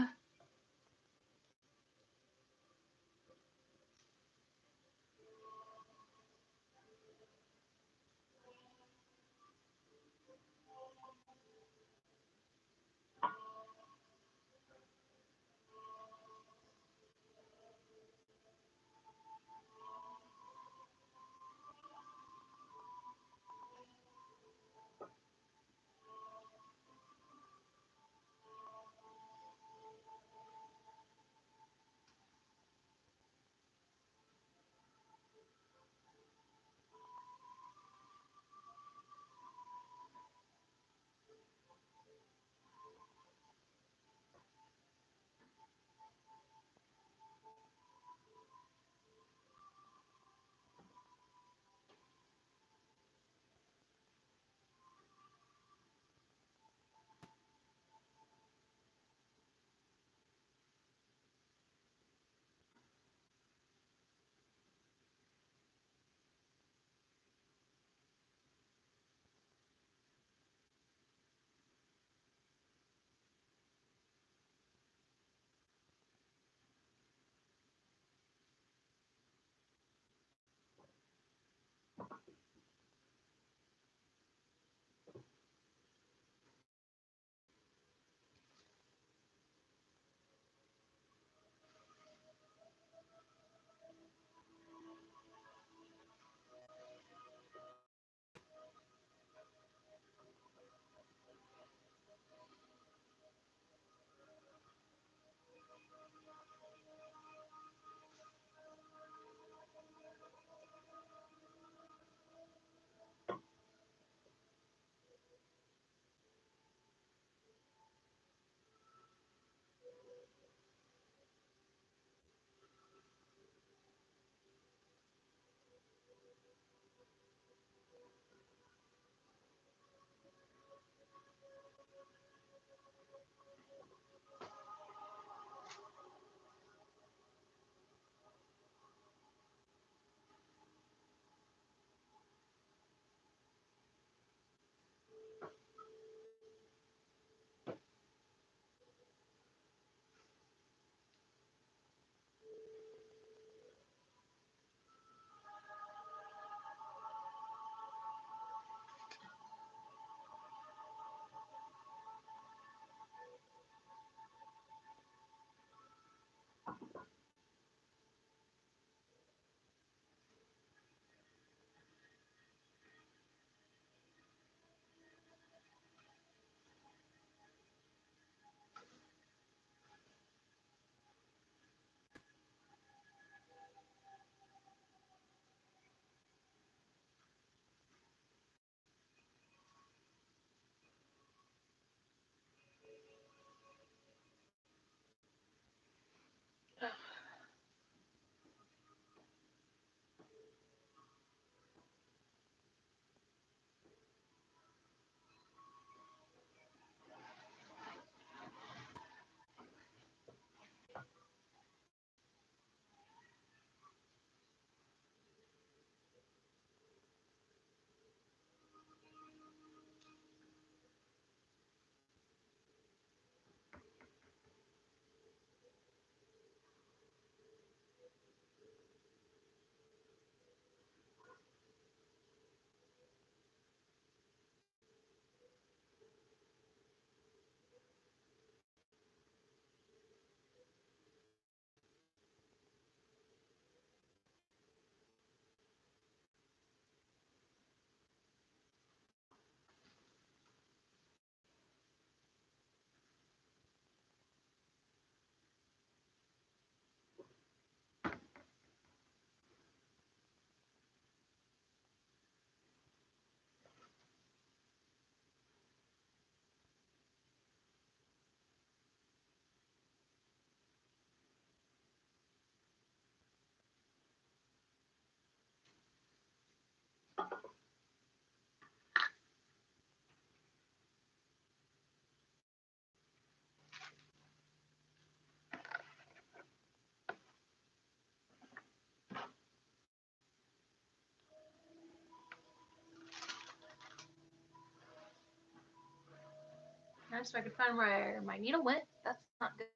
Now, so I can find where my needle went. That's not good.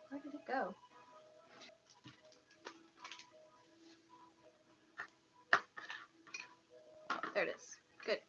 Where did it go? There it is. Good.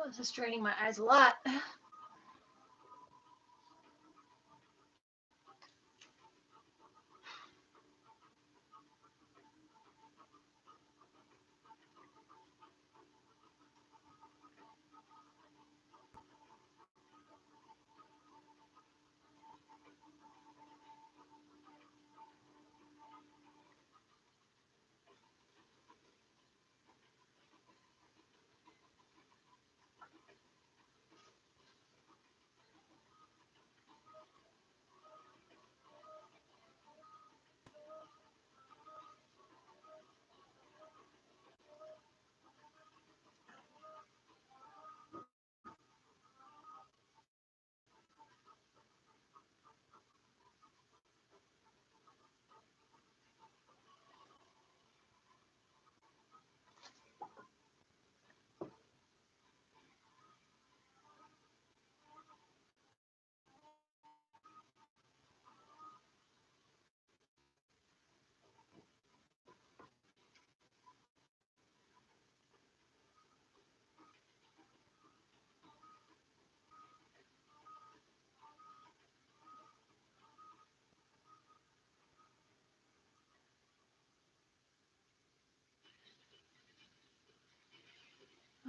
Oh, this is straining my eyes a lot.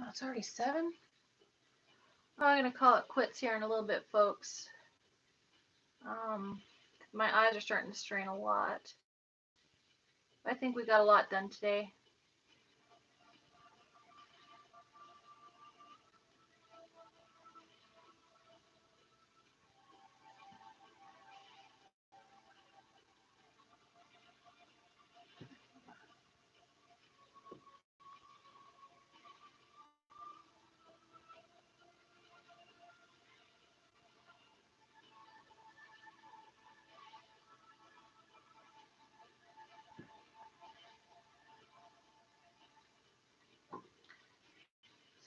Oh, it's already 7? Oh, I'm going to call it quits here in a little bit, folks. My eyes are starting to strain a lot. I think we got a lot done today.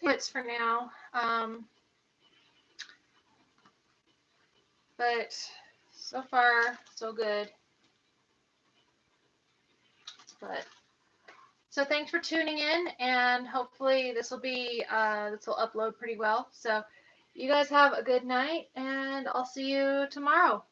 Quits for now. But so far, so good. But so thanks for tuning in, and hopefully this will upload pretty well. So you guys have a good night, and I'll see you tomorrow.